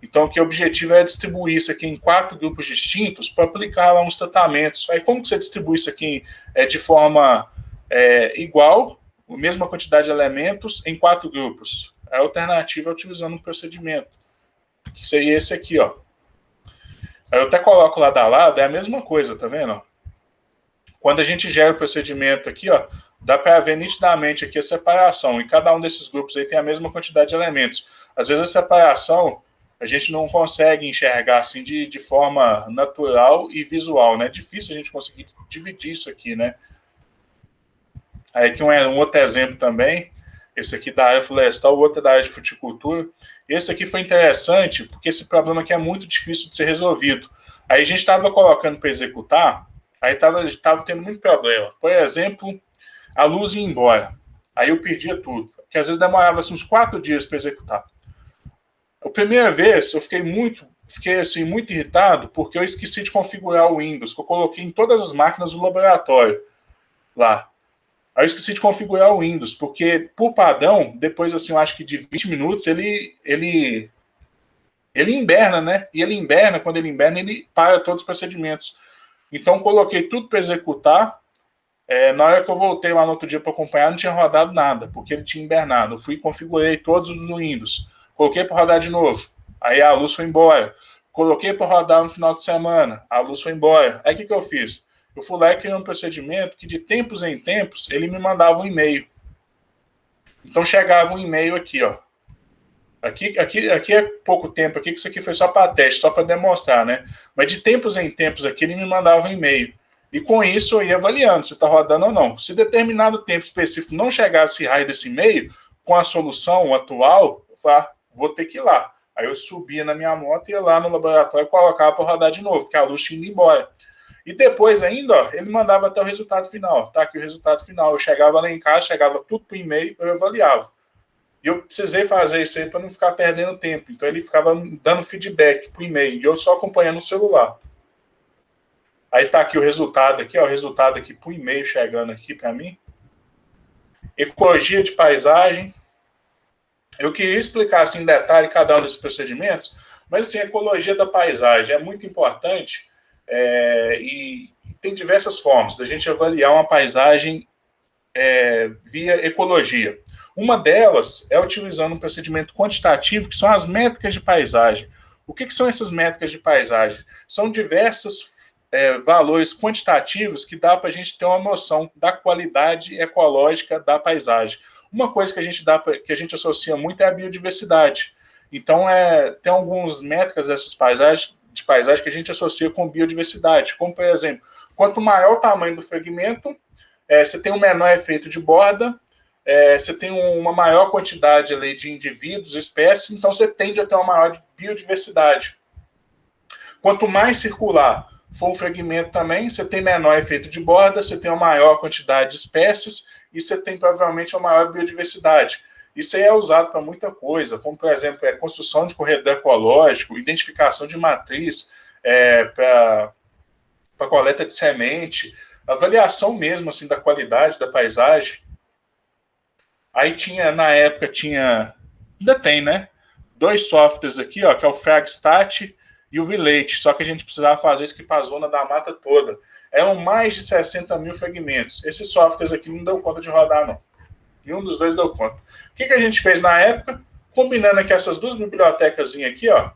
Então, o objetivo é distribuir isso aqui em 4 grupos distintos para aplicar lá uns tratamentos. Aí, como que você distribui isso aqui de forma igual, a mesma quantidade de elementos, em 4 grupos? A alternativa é utilizando um procedimento, que seria esse aqui, ó. Aí eu até coloco lado a lado, é a mesma coisa, tá vendo? Quando a gente gera o procedimento aqui, ó, dá para ver nitidamente aqui a separação. E cada um desses grupos aí tem a mesma quantidade de elementos. Às vezes a separação a gente não consegue enxergar assim de forma natural e visual, né? É difícil a gente conseguir dividir isso aqui, né? Aí aqui um outro exemplo também, esse aqui da área florestal, o outro da área de fruticultura. Esse aqui foi interessante, porque esse problema aqui é muito difícil de ser resolvido. Aí a gente estava colocando para executar, aí estava tendo muito problema. Por exemplo, a luz ia embora. Aí eu perdia tudo, que às vezes demorava assim, uns 4 dias para executar. A primeira vez eu fiquei assim, muito irritado porque eu esqueci de configurar o Windows, que eu coloquei em todas as máquinas do laboratório lá. Aí eu esqueci de configurar o Windows, porque por padrão, depois assim, eu acho que de 20 minutos, ele inverna, né? E quando ele inverna, ele para todos os procedimentos. Então coloquei tudo para executar. Na hora que eu voltei lá no outro dia para acompanhar, não tinha rodado nada, porque ele tinha invernado. Eu fui e configurei todos os Windows. Coloquei para rodar de novo. Aí a luz foi embora. Coloquei para rodar no final de semana. A luz foi embora. Aí o que eu fiz? Eu fui lá e criei um procedimento que de tempos em tempos ele me mandava um e-mail. Então chegava um e-mail aqui, ó. Aqui é pouco tempo aqui, que isso aqui foi só para teste, só para demonstrar, né? Mas de tempos em tempos aqui ele me mandava um e-mail. E com isso eu ia avaliando se está rodando ou não. Se determinado tempo específico não chegasse raio desse e-mail, com a solução atual, eu falava, vou ter que ir lá. Aí eu subia na minha moto, ia lá no laboratório e colocava para rodar de novo, porque a luz tinha ido embora. E depois ainda, ó, ele mandava até o resultado final. Tá aqui o resultado final. Eu chegava lá em casa, chegava tudo por e-mail, eu avaliava. E eu precisei fazer isso aí para não ficar perdendo tempo. Então ele ficava dando feedback por e-mail, e eu só acompanhando o celular. Aí tá aqui o resultado aqui, ó, o resultado aqui por e-mail chegando aqui para mim. Ecologia de paisagem. Eu queria explicar assim, em detalhe cada um desses procedimentos, mas assim, a ecologia da paisagem é muito importante e tem diversas formas da gente avaliar uma paisagem via ecologia. Uma delas é utilizando um procedimento quantitativo, que são as métricas de paisagem. O que são essas métricas de paisagem? São diversos valores quantitativos que dá para a gente ter uma noção da qualidade ecológica da paisagem. Uma coisa que a gente associa muito é a biodiversidade. Então, tem algumas métricas dessas paisagens que a gente associa com biodiversidade, como, por exemplo, quanto maior o tamanho do fragmento, você tem um menor efeito de borda, você tem uma maior quantidade ali de indivíduos, espécies, então você tende a ter uma maior biodiversidade. Quanto mais circular for o fragmento também, você tem menor efeito de borda, você tem uma maior quantidade de espécies e você tem provavelmente uma maior biodiversidade. Isso aí é usado para muita coisa, como, por exemplo, construção de corredor ecológico, identificação de matriz para coleta de semente, avaliação mesmo assim, da qualidade da paisagem. Aí na época ainda tem, né? 2 softwares aqui, ó, que é o Fragstat e o Relate, só que a gente precisava fazer isso aqui para a zona da mata toda. Eram mais de 60 mil fragmentos. Esses softwares aqui não deu conta de rodar, não. Nenhum dos dois deu conta. O que a gente fez na época? Combinando aqui essas duas bibliotecas aqui, ó,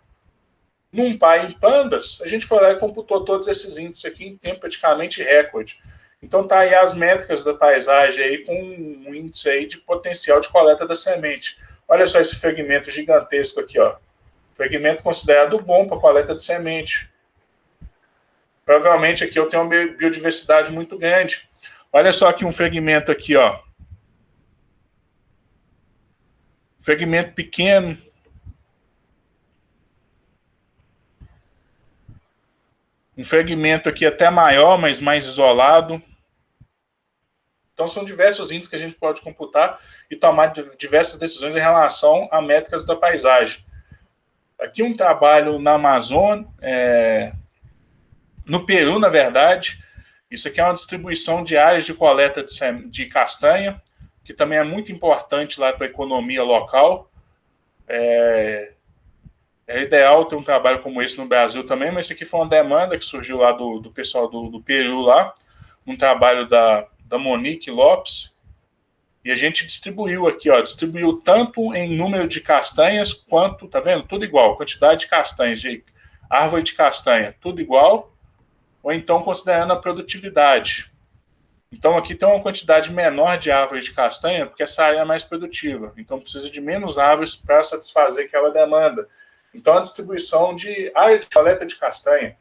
NumPy em Pandas, a gente foi lá e computou todos esses índices aqui em tempo praticamente recorde. Então tá aí as métricas da paisagem aí com um índice aí de potencial de coleta da semente. Olha só esse fragmento gigantesco aqui, ó. Fragmento considerado bom para coleta de semente. Provavelmente aqui eu tenho uma biodiversidade muito grande. Olha só aqui um fragmento aqui, ó. Fragmento pequeno. Um fragmento aqui até maior, mas mais isolado. Então, são diversos índices que a gente pode computar e tomar diversas decisões em relação a métricas da paisagem. Aqui um trabalho na Amazônia, no Peru, na verdade. Isso aqui é uma distribuição de áreas de coleta de castanha, que também é muito importante lá para a economia local. É ideal ter um trabalho como esse no Brasil também, mas isso aqui foi uma demanda que surgiu lá do pessoal do Peru lá, um trabalho da Monique Lopes, e a gente distribuiu aqui, ó, distribuiu tanto em número de castanhas, quanto, tá vendo? Tudo igual, quantidade de castanhas, de árvore de castanha, tudo igual, ou então considerando a produtividade. Então aqui tem uma quantidade menor de árvores de castanha, porque essa área é mais produtiva, então precisa de menos árvores para satisfazer aquela demanda. Então a distribuição de área de coleta de castanha,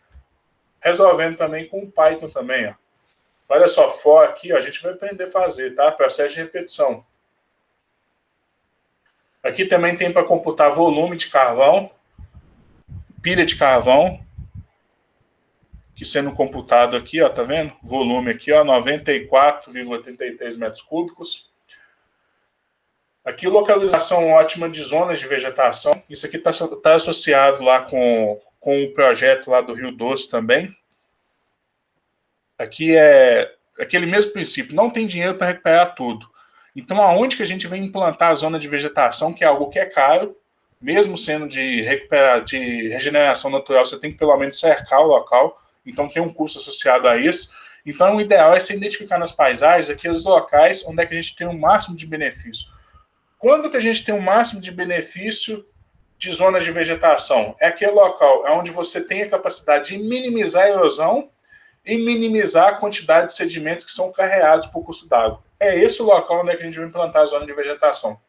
resolvendo também com o Python também, ó. Olha só, for aqui, ó, a gente vai aprender a fazer, tá? Processo de repetição. Aqui também tem para computar volume de carvão, pilha de carvão, que sendo computado aqui, ó, tá vendo? Volume aqui, ó, 94,33 metros cúbicos. Aqui, localização ótima de zonas de vegetação. Isso aqui tá associado lá com o projeto lá do Rio Doce também. Aqui é aquele mesmo princípio, não tem dinheiro para recuperar tudo. Então, aonde que a gente vem implantar a zona de vegetação, que é algo que é caro, mesmo sendo de regeneração natural, você tem que pelo menos cercar o local, então tem um custo associado a isso. Então, o ideal é se identificar nas paisagens aqueles locais onde é que a gente tem o máximo de benefício. Quando que a gente tem o máximo de benefício de zonas de vegetação? É aquele local onde você tem a capacidade de minimizar a erosão e minimizar a quantidade de sedimentos que são carreados por custo d'água. É esse o local onde é que a gente vai implantar a zona de vegetação.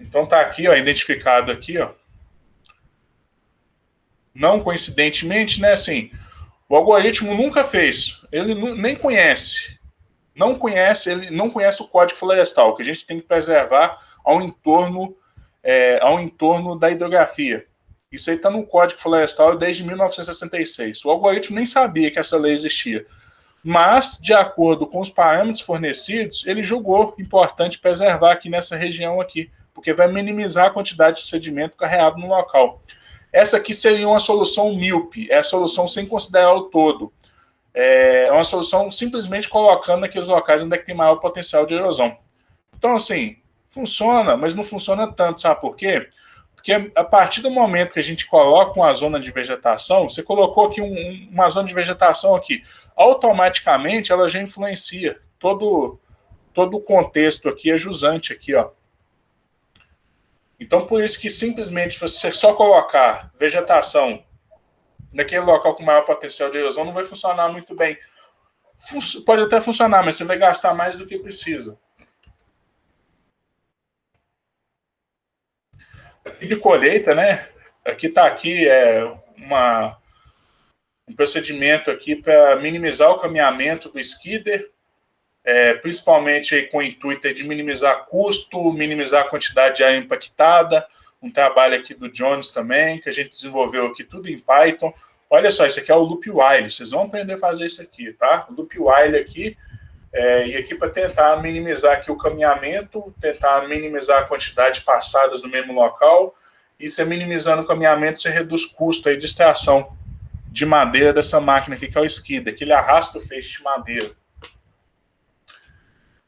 Então tá aqui, ó, identificado aqui, ó. Não coincidentemente, né, assim, o algoritmo nunca fez, ele nem conhece. Ele não conhece o código florestal, que a gente tem que preservar ao entorno da hidrografia. Isso aí está no Código Florestal desde 1966. O algoritmo nem sabia que essa lei existia. Mas, de acordo com os parâmetros fornecidos, ele julgou importante preservar aqui nessa região aqui, porque vai minimizar a quantidade de sedimento carregado no local. Essa aqui seria uma solução míope, é a solução sem considerar o todo. É uma solução simplesmente colocando naqueles locais onde é que tem maior potencial de erosão. Então, assim, funciona, mas não funciona tanto, sabe por quê? Porque a partir do momento que a gente coloca uma zona de vegetação, você colocou aqui uma zona de vegetação aqui, automaticamente ela já influencia todo todo o contexto aqui é jusante aqui, ó. Então, por isso que simplesmente você só colocar vegetação naquele local com maior potencial de erosão não vai funcionar muito bem. Pode até funcionar, mas você vai gastar mais do que precisa. Aqui de colheita, né? Aqui um procedimento aqui para minimizar o caminhamento do skidder, principalmente aí com o intuito de minimizar custo, minimizar a quantidade de área impactada. Um trabalho aqui do Jones também, que a gente desenvolveu aqui tudo em Python. Olha só, isso aqui é o loop while, vocês vão aprender a fazer isso aqui, tá? O loop while aqui, e aqui para tentar minimizar aqui o caminhamento, tentar minimizar a quantidade de passadas no mesmo local, e você minimizando o caminhamento, você reduz o custo aí de extração de madeira dessa máquina aqui, que é o skidder, que ele arrasta o feixe de madeira.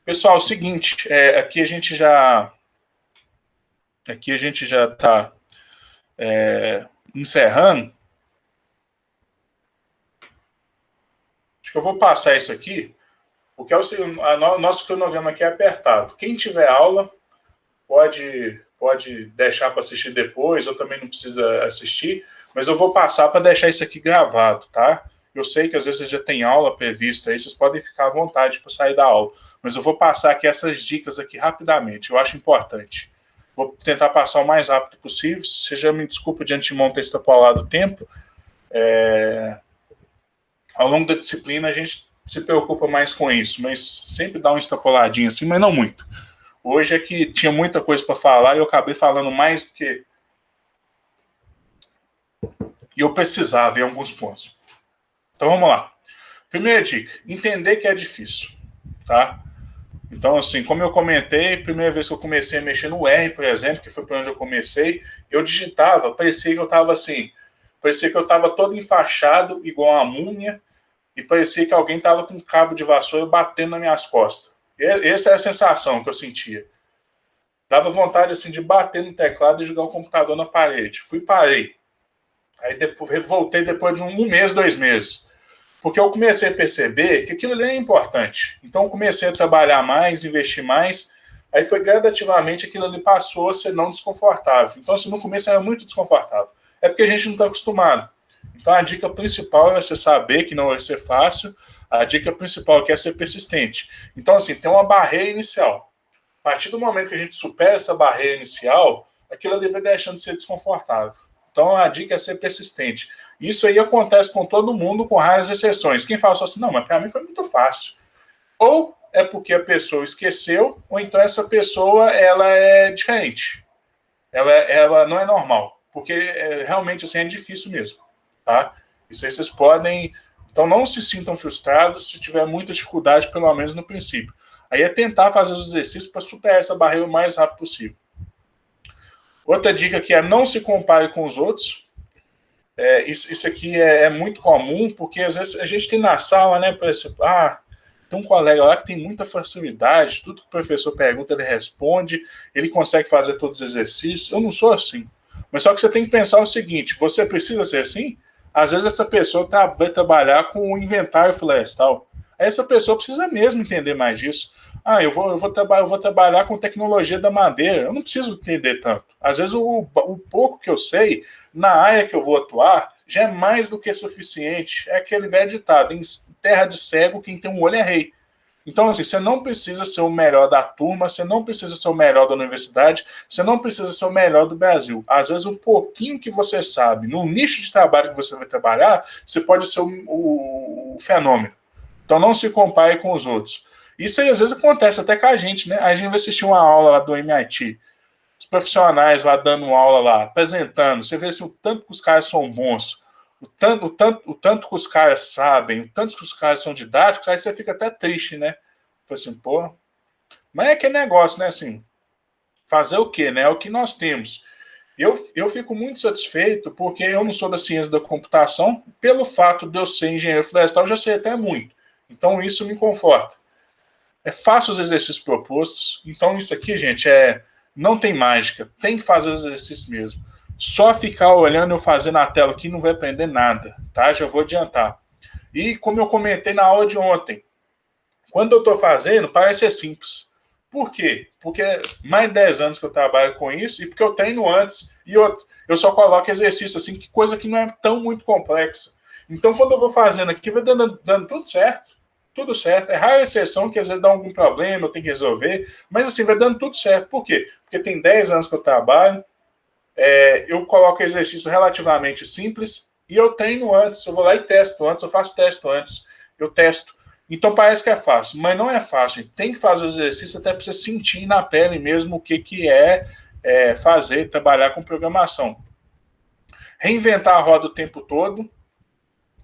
Pessoal, é o seguinte, aqui a gente já está encerrando. Acho que eu vou passar isso aqui, porque nosso cronograma aqui é apertado. Quem tiver aula, pode deixar para assistir depois, ou também não precisa assistir, mas eu vou passar para deixar isso aqui gravado, tá? Eu sei que às vezes vocês já tem aula prevista aí, vocês podem ficar à vontade para sair da aula, mas eu vou passar aqui essas dicas aqui rapidamente, eu acho importante. Vou tentar passar o mais rápido possível, você já me desculpa de antemão ter extrapolado o tempo. Ao longo da disciplina a gente se preocupa mais com isso, mas sempre dá uma extrapoladinha assim, mas não muito. Hoje é que tinha muita coisa para falar e eu acabei falando mais do que eu precisava em alguns pontos. Então vamos lá. Primeira dica, entender que é difícil, tá? Então, assim, como eu comentei, primeira vez que eu comecei a mexer no R, por exemplo, que foi por onde eu comecei, eu digitava, parecia que eu estava assim, parecia que eu estava todo enfaixado, igual uma múmia, e parecia que alguém estava com um cabo de vassoura batendo nas minhas costas. Essa é a sensação que eu sentia. Dava vontade, assim, de bater no teclado e jogar o computador na parede. Parei. Aí depois, voltei depois de um mês, 2 meses. Porque eu comecei a perceber que aquilo ali é importante. Então eu comecei a trabalhar mais, investir mais. Aí foi gradativamente aquilo ali passou a ser não desconfortável. Então, assim, no começo era muito desconfortável. É porque a gente não está acostumado. Então a dica principal é você saber que não vai ser fácil. A dica principal aqui é ser persistente. Então, assim, tem uma barreira inicial. A partir do momento que a gente supera essa barreira inicial, aquilo ali vai deixando de ser desconfortável. Então, a dica é ser persistente. Isso aí acontece com todo mundo, com raras exceções. Quem fala só assim, não, mas para mim foi muito fácil. Ou é porque a pessoa esqueceu, ou então essa pessoa ela é diferente. Ela não é normal. Porque realmente assim, é difícil mesmo. Tá? Isso aí vocês podem... Então, não se sintam frustrados se tiver muita dificuldade, pelo menos no princípio. Aí é tentar fazer os exercícios para superar essa barreira o mais rápido possível. Outra dica que é não se compare com os outros. Isso aqui é muito comum, porque às vezes a gente tem na sala, né, por exemplo, tem um colega lá que tem muita facilidade, tudo que o professor pergunta, ele responde, ele consegue fazer todos os exercícios. Eu não sou assim. Mas só que você tem que pensar o seguinte, você precisa ser assim? Às vezes essa pessoa vai trabalhar com o inventário florestal. Essa pessoa precisa mesmo entender mais disso. Eu vou trabalhar com tecnologia da madeira. Eu não preciso entender tanto. Às vezes o pouco que eu sei, na área que eu vou atuar, já é mais do que suficiente. É aquele velho ditado, em terra de cego, quem tem um olho é rei. Então, assim, você não precisa ser o melhor da turma, você não precisa ser o melhor da universidade, você não precisa ser o melhor do Brasil. Às vezes, um pouquinho que você sabe, no nicho de trabalho que você vai trabalhar, você pode ser o fenômeno. Então, não se compare com os outros. Isso aí, às vezes, acontece até com a gente, né? A gente vai assistir uma aula lá do MIT, os profissionais lá dando aula lá, apresentando, você vê assim, o tanto que os caras são bons, o tanto que os caras sabem, o tanto que os caras são didáticos, aí você fica até triste, né? Assim, pô. Mas é que negócio, né? Assim, fazer o quê, né? É o que nós temos. Eu fico muito satisfeito porque eu não sou da ciência da computação, pelo fato de eu ser engenheiro florestal, eu já sei até muito. Então isso me conforta. É fácil os exercícios propostos. Então isso aqui, gente, não tem mágica. Tem que fazer os exercícios mesmo. Só ficar olhando eu fazer na tela aqui não vai aprender nada, tá? Já vou adiantar. E como eu comentei na aula de ontem, quando eu estou fazendo, parece ser simples. Por quê? Porque é mais de 10 anos que eu trabalho com isso e porque eu treino antes. E eu só coloco exercício assim, que coisa que não é tão muito complexa. Então, quando eu vou fazendo aqui, vai dando tudo certo. Tudo certo. É rara a exceção que às vezes dá algum problema, eu tenho que resolver. Mas assim, vai dando tudo certo. Por quê? Porque tem 10 anos que eu trabalho, eu coloco exercício relativamente simples e eu treino antes. Eu vou lá e testo antes, eu faço teste antes. Eu testo. Então parece que é fácil, mas não é fácil. Tem que fazer o exercício até para você sentir na pele mesmo o que é fazer, trabalhar com programação. Reinventar a roda o tempo todo.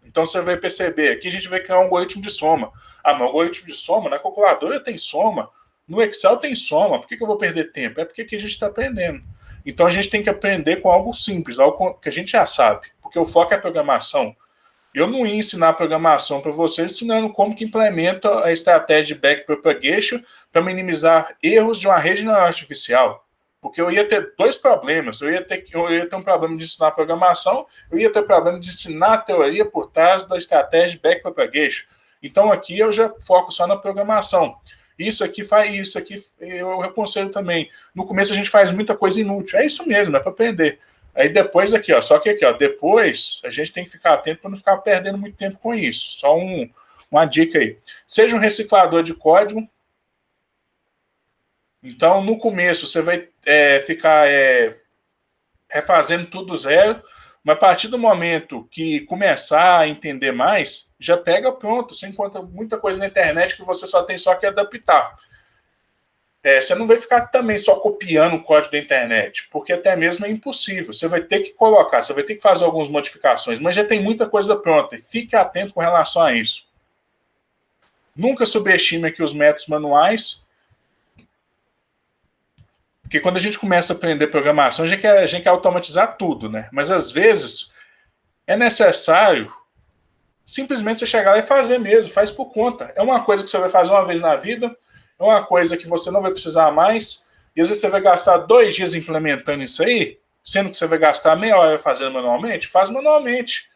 Então você vai perceber, aqui a gente vai criar um algoritmo de soma. Ah, mas o algoritmo de soma, na calculadora tem soma, no Excel tem soma, por que eu vou perder tempo? É porque aqui a gente está aprendendo. Então a gente tem que aprender com algo simples, algo que a gente já sabe, porque o foco é a programação. Eu não ia ensinar programação para vocês ensinando como que implementa a estratégia de backpropagation para minimizar erros de uma rede neural artificial. Porque eu ia ter dois problemas. Eu ia ter um problema de ensinar programação, eu ia ter problema de ensinar a teoria por trás da estratégia de backpropagation. Então aqui eu já foco só na programação. Isso aqui faz isso, aqui eu aconselho também. No começo a gente faz muita coisa inútil. É isso mesmo, é para aprender. Aí depois aqui, ó, só que aqui, ó, depois a gente tem que ficar atento para não ficar perdendo muito tempo com isso. Só uma dica aí. Seja um reciclador de código. Então, no começo, você vai ficar refazendo tudo zero, mas a partir do momento que começar a entender mais, já pega pronto. Você encontra muita coisa na internet que você só tem que adaptar. Você não vai ficar também só copiando o código da internet, porque até mesmo é impossível. Você vai ter que colocar, você vai ter que fazer algumas modificações, mas já tem muita coisa pronta. E fique atento com relação a isso. Nunca subestime aqui os métodos manuais, porque quando a gente começa a aprender programação, a gente quer automatizar tudo, né? Mas às vezes é necessário simplesmente você chegar lá e fazer mesmo, faz por conta. É uma coisa que você vai fazer uma vez na vida, é uma coisa que você não vai precisar mais, e às vezes você vai gastar 2 dias implementando isso aí, sendo que você vai gastar meia hora fazendo manualmente, faz manualmente.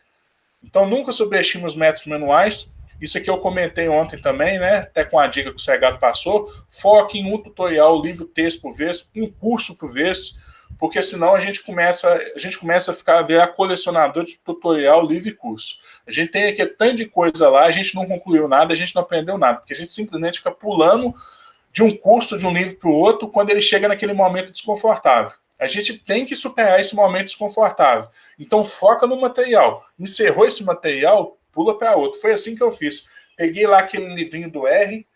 Então nunca subestime os métodos manuais. Isso aqui eu comentei ontem também, né? Até com a dica que o Segato passou. Foque em um tutorial, livro, texto por vez, um curso por vez, porque senão a gente começa a virar colecionador de tutorial, livro e curso. A gente tem aqui tanto de coisa lá, a gente não concluiu nada, a gente não aprendeu nada, porque a gente simplesmente fica pulando de um curso, de um livro para o outro, quando ele chega naquele momento desconfortável. A gente tem que superar esse momento desconfortável. Então foca no material. Encerrou esse material, pula para outro. Foi assim que eu fiz. Peguei lá aquele livrinho do R,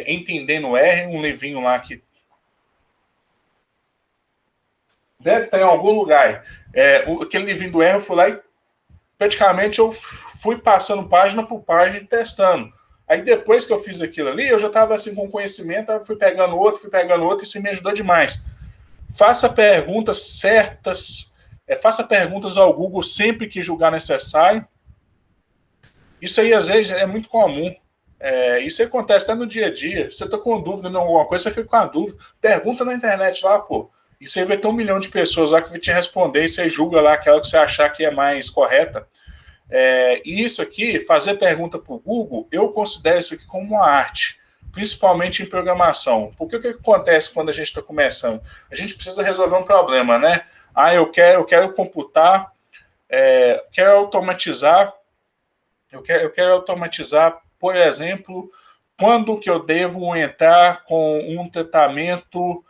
Entendendo R, um livrinho lá que deve estar em algum lugar. Aquele livrinho do R, eu fui lá e praticamente eu fui passando página por página e testando. Aí depois que eu fiz aquilo ali, eu já estava assim com conhecimento, fui pegando outro, e isso me ajudou demais. Faça perguntas certas, faça perguntas ao Google sempre que julgar necessário. Isso aí, às vezes, é muito comum. Isso acontece até no dia a dia. Você está com dúvida em alguma coisa, você fica com a dúvida. Pergunta na internet lá, pô. E você vai ter 1 milhão de pessoas lá que vai te responder e você julga lá aquela que você achar que é mais correta. E isso aqui, fazer pergunta para o Google, eu considero isso aqui como uma arte, principalmente em programação. Porque o que acontece quando a gente está começando? A gente precisa resolver um problema, né? Eu quero computar, quero automatizar, eu quero automatizar, por exemplo, quando que eu devo entrar com um tratamento,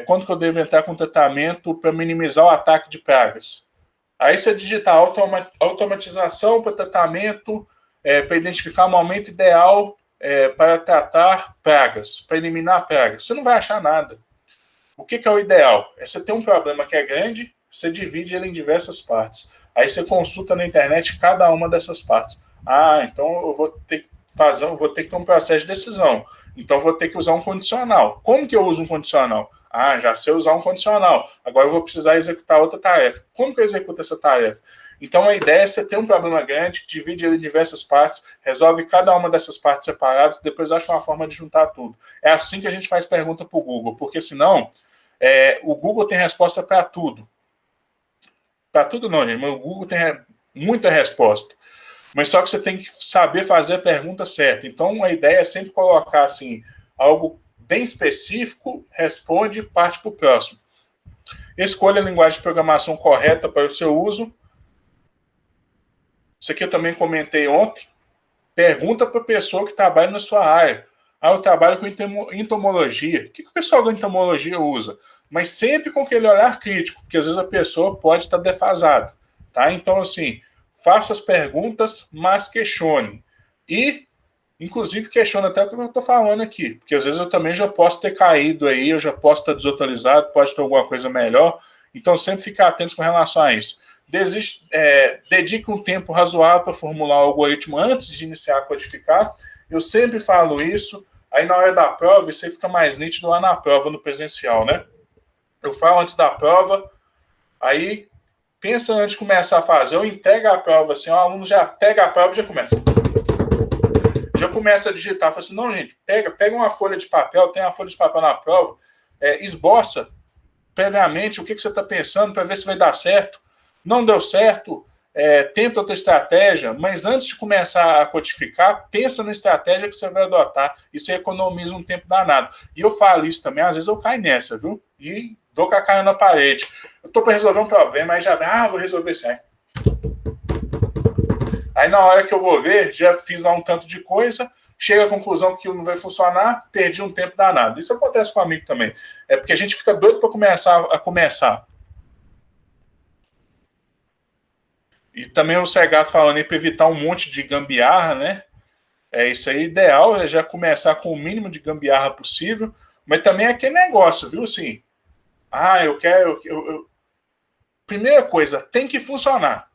quando que eu devo entrar com um tratamento para minimizar o ataque de pragas. Aí você digitar automatização para tratamento, para identificar o momento ideal para tratar pragas, para eliminar pragas. Você não vai achar nada. O que é o ideal? Você ter um problema que é grande, você divide ele em diversas partes. Aí você consulta na internet cada uma dessas partes. Então eu vou ter que ter um processo de decisão. Então eu vou ter que usar um condicional. Como que eu uso um condicional? Já sei usar um condicional. Agora eu vou precisar executar outra tarefa. Como que eu executo essa tarefa? Então a ideia é você ter um problema grande, divide ele em diversas partes, resolve cada uma dessas partes separadas, depois acha uma forma de juntar tudo. É assim que a gente faz pergunta para o Google, porque senão o Google tem resposta para tudo. Para tudo não, gente, mas o Google tem muita resposta. Mas só que você tem que saber fazer a pergunta certa. Então, a ideia é sempre colocar assim, algo bem específico, responde e parte para o próximo. Escolha a linguagem de programação correta para o seu uso. Isso aqui eu também comentei ontem. Pergunta para a pessoa que trabalha na sua área. Eu trabalho com entomologia. O que o pessoal da entomologia usa? Mas sempre com aquele olhar crítico, porque às vezes a pessoa pode estar defasada. Tá? Então, assim, faça as perguntas, mas questione. E, inclusive, questione até o que eu estou falando aqui, porque às vezes eu também já posso ter caído aí, eu já posso estar desatualizado, pode ter alguma coisa melhor. Então, sempre ficar atentos com relação a isso. Dedique um tempo razoável para formular o algoritmo antes de iniciar a codificar. Eu sempre falo isso. Aí, na hora da prova, isso aí fica mais nítido lá na prova, no presencial, né? Eu falo antes da prova, aí pensa antes de começar a fazer, eu entrego a prova assim, o aluno já pega a prova e já começa. Já começa a digitar, fala assim, não, gente, pega uma folha de papel, tem uma folha de papel na prova, esboça previamente o que você está pensando para ver se vai dar certo. Não deu certo, tenta outra estratégia, mas antes de começar a codificar, pensa na estratégia que você vai adotar e você economiza um tempo danado. E eu falo isso também, às vezes eu caio nessa, viu? E dou com a cara na parede. Eu estou para resolver um problema, aí já vem, vou resolver isso aí. Aí na hora que eu vou ver, já fiz lá um tanto de coisa, chega à conclusão que não vai funcionar, perdi um tempo danado. Isso acontece comigo também. É porque a gente fica doido para começar. E também o Segato falando aí para evitar um monte de gambiarra, né? Isso aí, ideal é já começar com o mínimo de gambiarra possível, mas também é aquele negócio, viu? Assim, eu quero... Primeira coisa, tem que funcionar.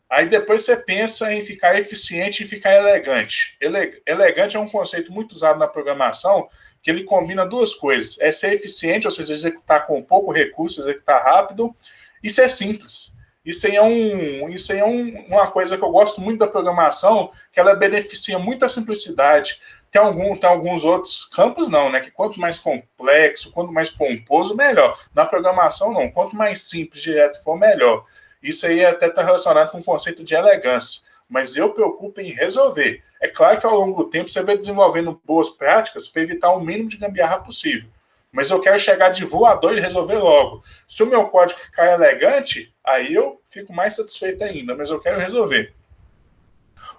Aí depois você pensa em ficar eficiente e ficar elegante. Elegante é um conceito muito usado na programação, que ele combina duas coisas. É ser eficiente, ou seja, executar com pouco recurso, executar rápido, e ser simples. Isso aí é uma coisa que eu gosto muito da programação, que ela beneficia muito a simplicidade. Tem alguns outros campos, não, né? Que quanto mais complexo, quanto mais pomposo, melhor. Na programação, não. Quanto mais simples, direto for, melhor. Isso aí até está relacionado com o conceito de elegância. Mas eu preocupo em resolver. É claro que ao longo do tempo você vai desenvolvendo boas práticas para evitar o mínimo de gambiarra possível. Mas eu quero chegar de voador e resolver logo. Se o meu código ficar elegante, aí eu fico mais satisfeito ainda, mas eu quero resolver.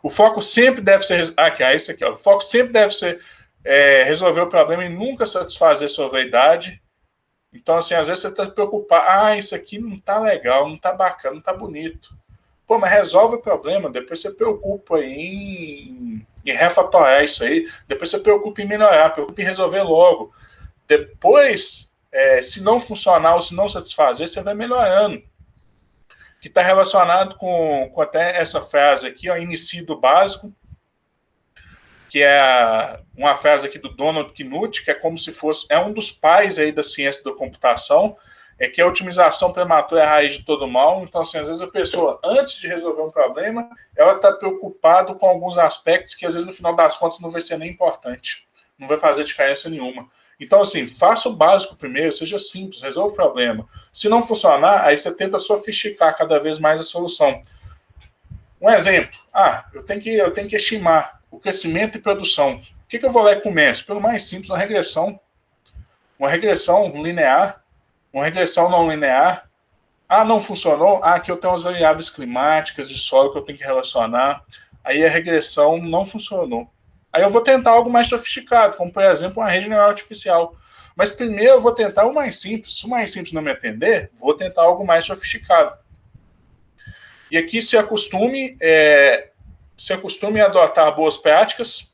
O foco sempre deve ser... esse aqui, ó. O foco sempre deve ser resolver o problema e nunca satisfazer sua vaidade. Então, assim, às vezes você está preocupado. Isso aqui não está legal, não está bacana, não está bonito. Pô, mas resolve o problema. Depois você preocupa em refatorar isso aí. Depois você preocupa em melhorar, preocupa em resolver logo. Depois, se não funcionar ou se não satisfazer, você vai melhorando. Que está relacionado com até essa frase aqui, ó, inicie do básico, que é uma frase aqui do Donald Knuth, que é como se fosse, é um dos pais aí da ciência da computação, que a otimização prematura é a raiz de todo mal. Então, assim, às vezes a pessoa, antes de resolver um problema, ela está preocupada com alguns aspectos que, às vezes, no final das contas, não vai ser nem importante. Não vai fazer diferença nenhuma. Então, assim, faça o básico primeiro, seja simples, resolva o problema. Se não funcionar, aí você tenta sofisticar cada vez mais a solução. Um exemplo, eu tenho que estimar o crescimento e produção. O que eu vou lá e começo? Pelo mais simples, uma regressão. Uma regressão linear, uma regressão não linear. Não funcionou? Aqui eu tenho as variáveis climáticas de solo que eu tenho que relacionar. Aí a regressão não funcionou. Aí eu vou tentar algo mais sofisticado, como, por exemplo, uma rede neural artificial. Mas primeiro eu vou tentar o mais simples. Se o mais simples não me atender, vou tentar algo mais sofisticado. E aqui se acostume a adotar boas práticas,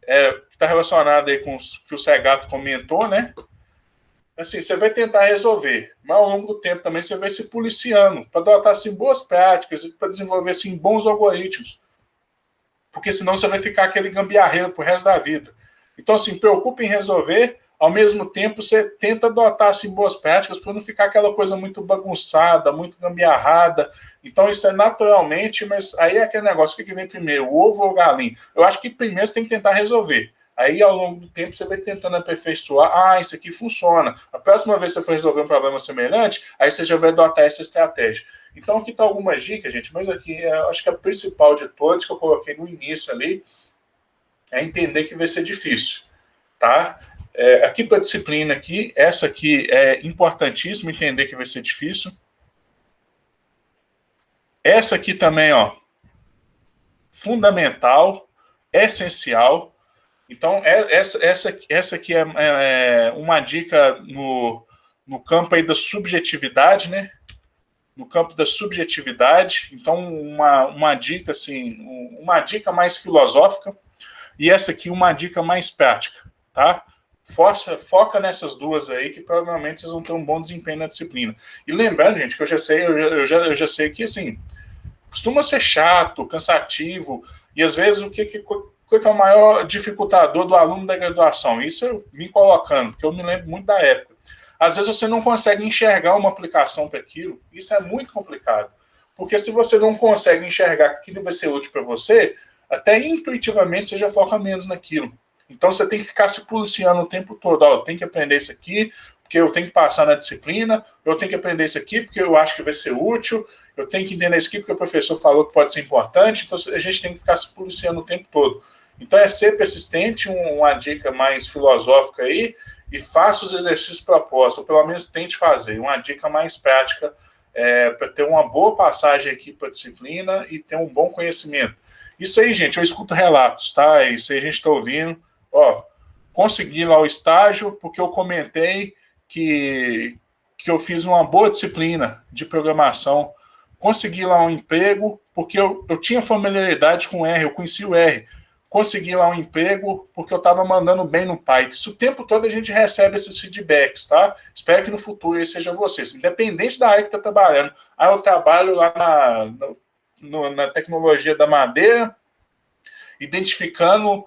que está relacionado aí com o que o Segato comentou, né? Assim, você vai tentar resolver, mas ao longo do tempo também você vai se policiando para adotar assim, boas práticas, para desenvolver assim, bons algoritmos. Porque senão você vai ficar aquele gambiarreiro pro resto da vida. Então, assim, preocupe em resolver, ao mesmo tempo você tenta adotar assim, boas práticas para não ficar aquela coisa muito bagunçada, muito gambiarrada. Então, isso é naturalmente, mas aí é aquele negócio, o que vem primeiro, o ovo ou o galinho? Eu acho que primeiro você tem que tentar resolver. Aí, ao longo do tempo, você vai tentando aperfeiçoar. Ah, isso aqui funciona. A próxima vez que você for resolver um problema semelhante, aí você já vai adotar essa estratégia. Então, aqui está algumas dicas, gente, mas aqui acho que a principal de todas, que eu coloquei no início ali, é entender que vai ser difícil, tá? Aqui para a disciplina aqui, essa aqui é importantíssimo entender que vai ser difícil. Essa aqui também, ó, fundamental, essencial. Então, essa aqui é uma dica no campo aí da subjetividade, né? No campo da subjetividade. Então, uma dica assim, uma dica mais filosófica, e essa aqui uma dica mais prática, tá? Foca nessas duas aí, que provavelmente vocês vão ter um bom desempenho na disciplina. E lembrando, gente, que eu já sei que, assim, costuma ser chato, cansativo, e às vezes o que é o maior dificultador do aluno da graduação? Isso eu me colocando, porque eu me lembro muito da época. Às vezes você não consegue enxergar uma aplicação para aquilo, isso é muito complicado. Porque se você não consegue enxergar que aquilo vai ser útil para você, até intuitivamente você já foca menos naquilo. Então você tem que ficar se policiando o tempo todo. Ó, eu tenho que aprender isso aqui, porque eu tenho que passar na disciplina, eu tenho que aprender isso aqui, porque eu acho que vai ser útil, eu tenho que entender isso aqui, porque o professor falou que pode ser importante, então a gente tem que ficar se policiando o tempo todo. Então é ser persistente, uma dica mais filosófica aí, e faça os exercícios propostos, ou pelo menos tente fazer. Uma dica mais prática para ter uma boa passagem aqui para a disciplina e ter um bom conhecimento. Isso aí, gente, eu escuto relatos, tá? Isso aí a gente está ouvindo. Ó, consegui lá o estágio porque eu comentei que eu fiz uma boa disciplina de programação. Consegui lá um emprego porque eu tinha familiaridade com R, eu conheci o R. Consegui lá um emprego porque eu estava mandando bem no Python. Isso o tempo todo a gente recebe esses feedbacks, tá? Espero que no futuro esse seja vocês. Independente da área que está trabalhando. Ah, eu trabalho lá na tecnologia da madeira, identificando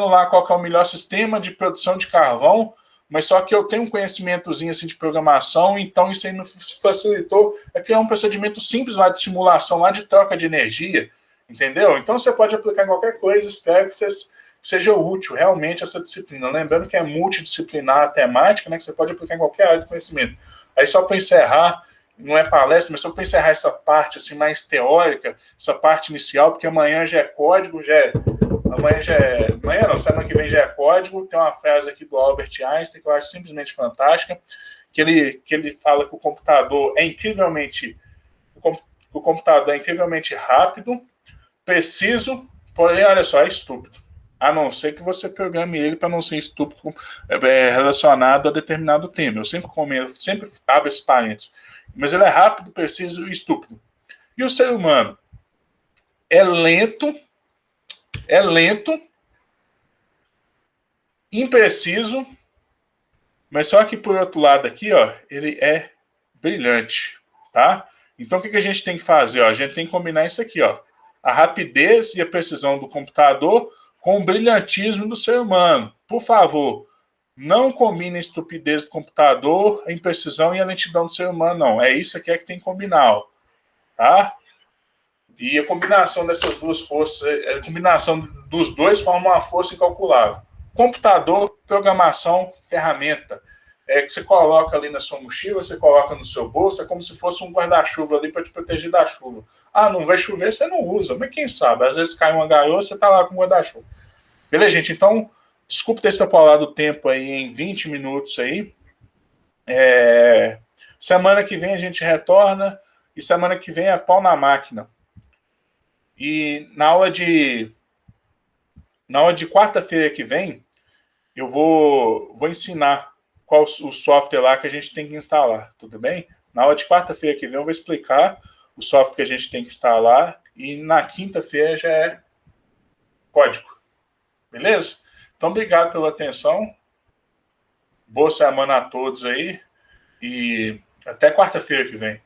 lá qual que é o melhor sistema de produção de carvão, mas só que eu tenho um conhecimentozinho assim de programação, então isso aí me facilitou a criar um procedimento simples lá de simulação, lá de troca de energia, entendeu? Então você pode aplicar em qualquer coisa, espero que seja útil realmente essa disciplina. Lembrando que é multidisciplinar a temática, né, que você pode aplicar em qualquer área de conhecimento. Aí só para encerrar, não é palestra, mas só para encerrar essa parte assim mais teórica, essa parte inicial, porque amanhã já é código, amanhã não, semana que vem já é código. Tem uma frase aqui do Albert Einstein que eu acho simplesmente fantástica, que ele fala que o computador é incrivelmente rápido, preciso, porém, olha só, é estúpido. A não ser que você programe ele para não ser estúpido relacionado a determinado tema. Eu sempre abro esse parênteses. Mas ele é rápido, preciso e estúpido. E o ser humano é lento, impreciso, mas só que por outro lado aqui, ó, ele é brilhante, tá? Então o que a gente tem que fazer? Ó? A gente tem que combinar isso aqui, ó. A rapidez e a precisão do computador com o brilhantismo do ser humano. Por favor, não combine a estupidez do computador, a imprecisão e a lentidão do ser humano, não. É isso aqui que tem que combinar, ó, tá? E a combinação dessas duas forças, a combinação dos dois forma uma força incalculável. Computador, programação, ferramenta. Que você coloca ali na sua mochila, você coloca no seu bolso, é como se fosse um guarda-chuva ali para te proteger da chuva. Ah, não vai chover, você não usa, mas quem sabe? Às vezes cai uma garoa, você tá lá com o guarda-chuva. Beleza, gente? Então, desculpa ter extrapolado o tempo aí em 20 minutos aí. Semana que vem a gente retorna e semana que vem é pau na máquina. E na aula de quarta-feira que vem, eu vou ensinar qual o software lá que a gente tem que instalar, tudo bem? Na aula de quarta-feira que vem eu vou explicar o software que a gente tem que instalar e na quinta-feira já é código. Beleza? Então, obrigado pela atenção. Boa semana a todos aí e até quarta-feira que vem.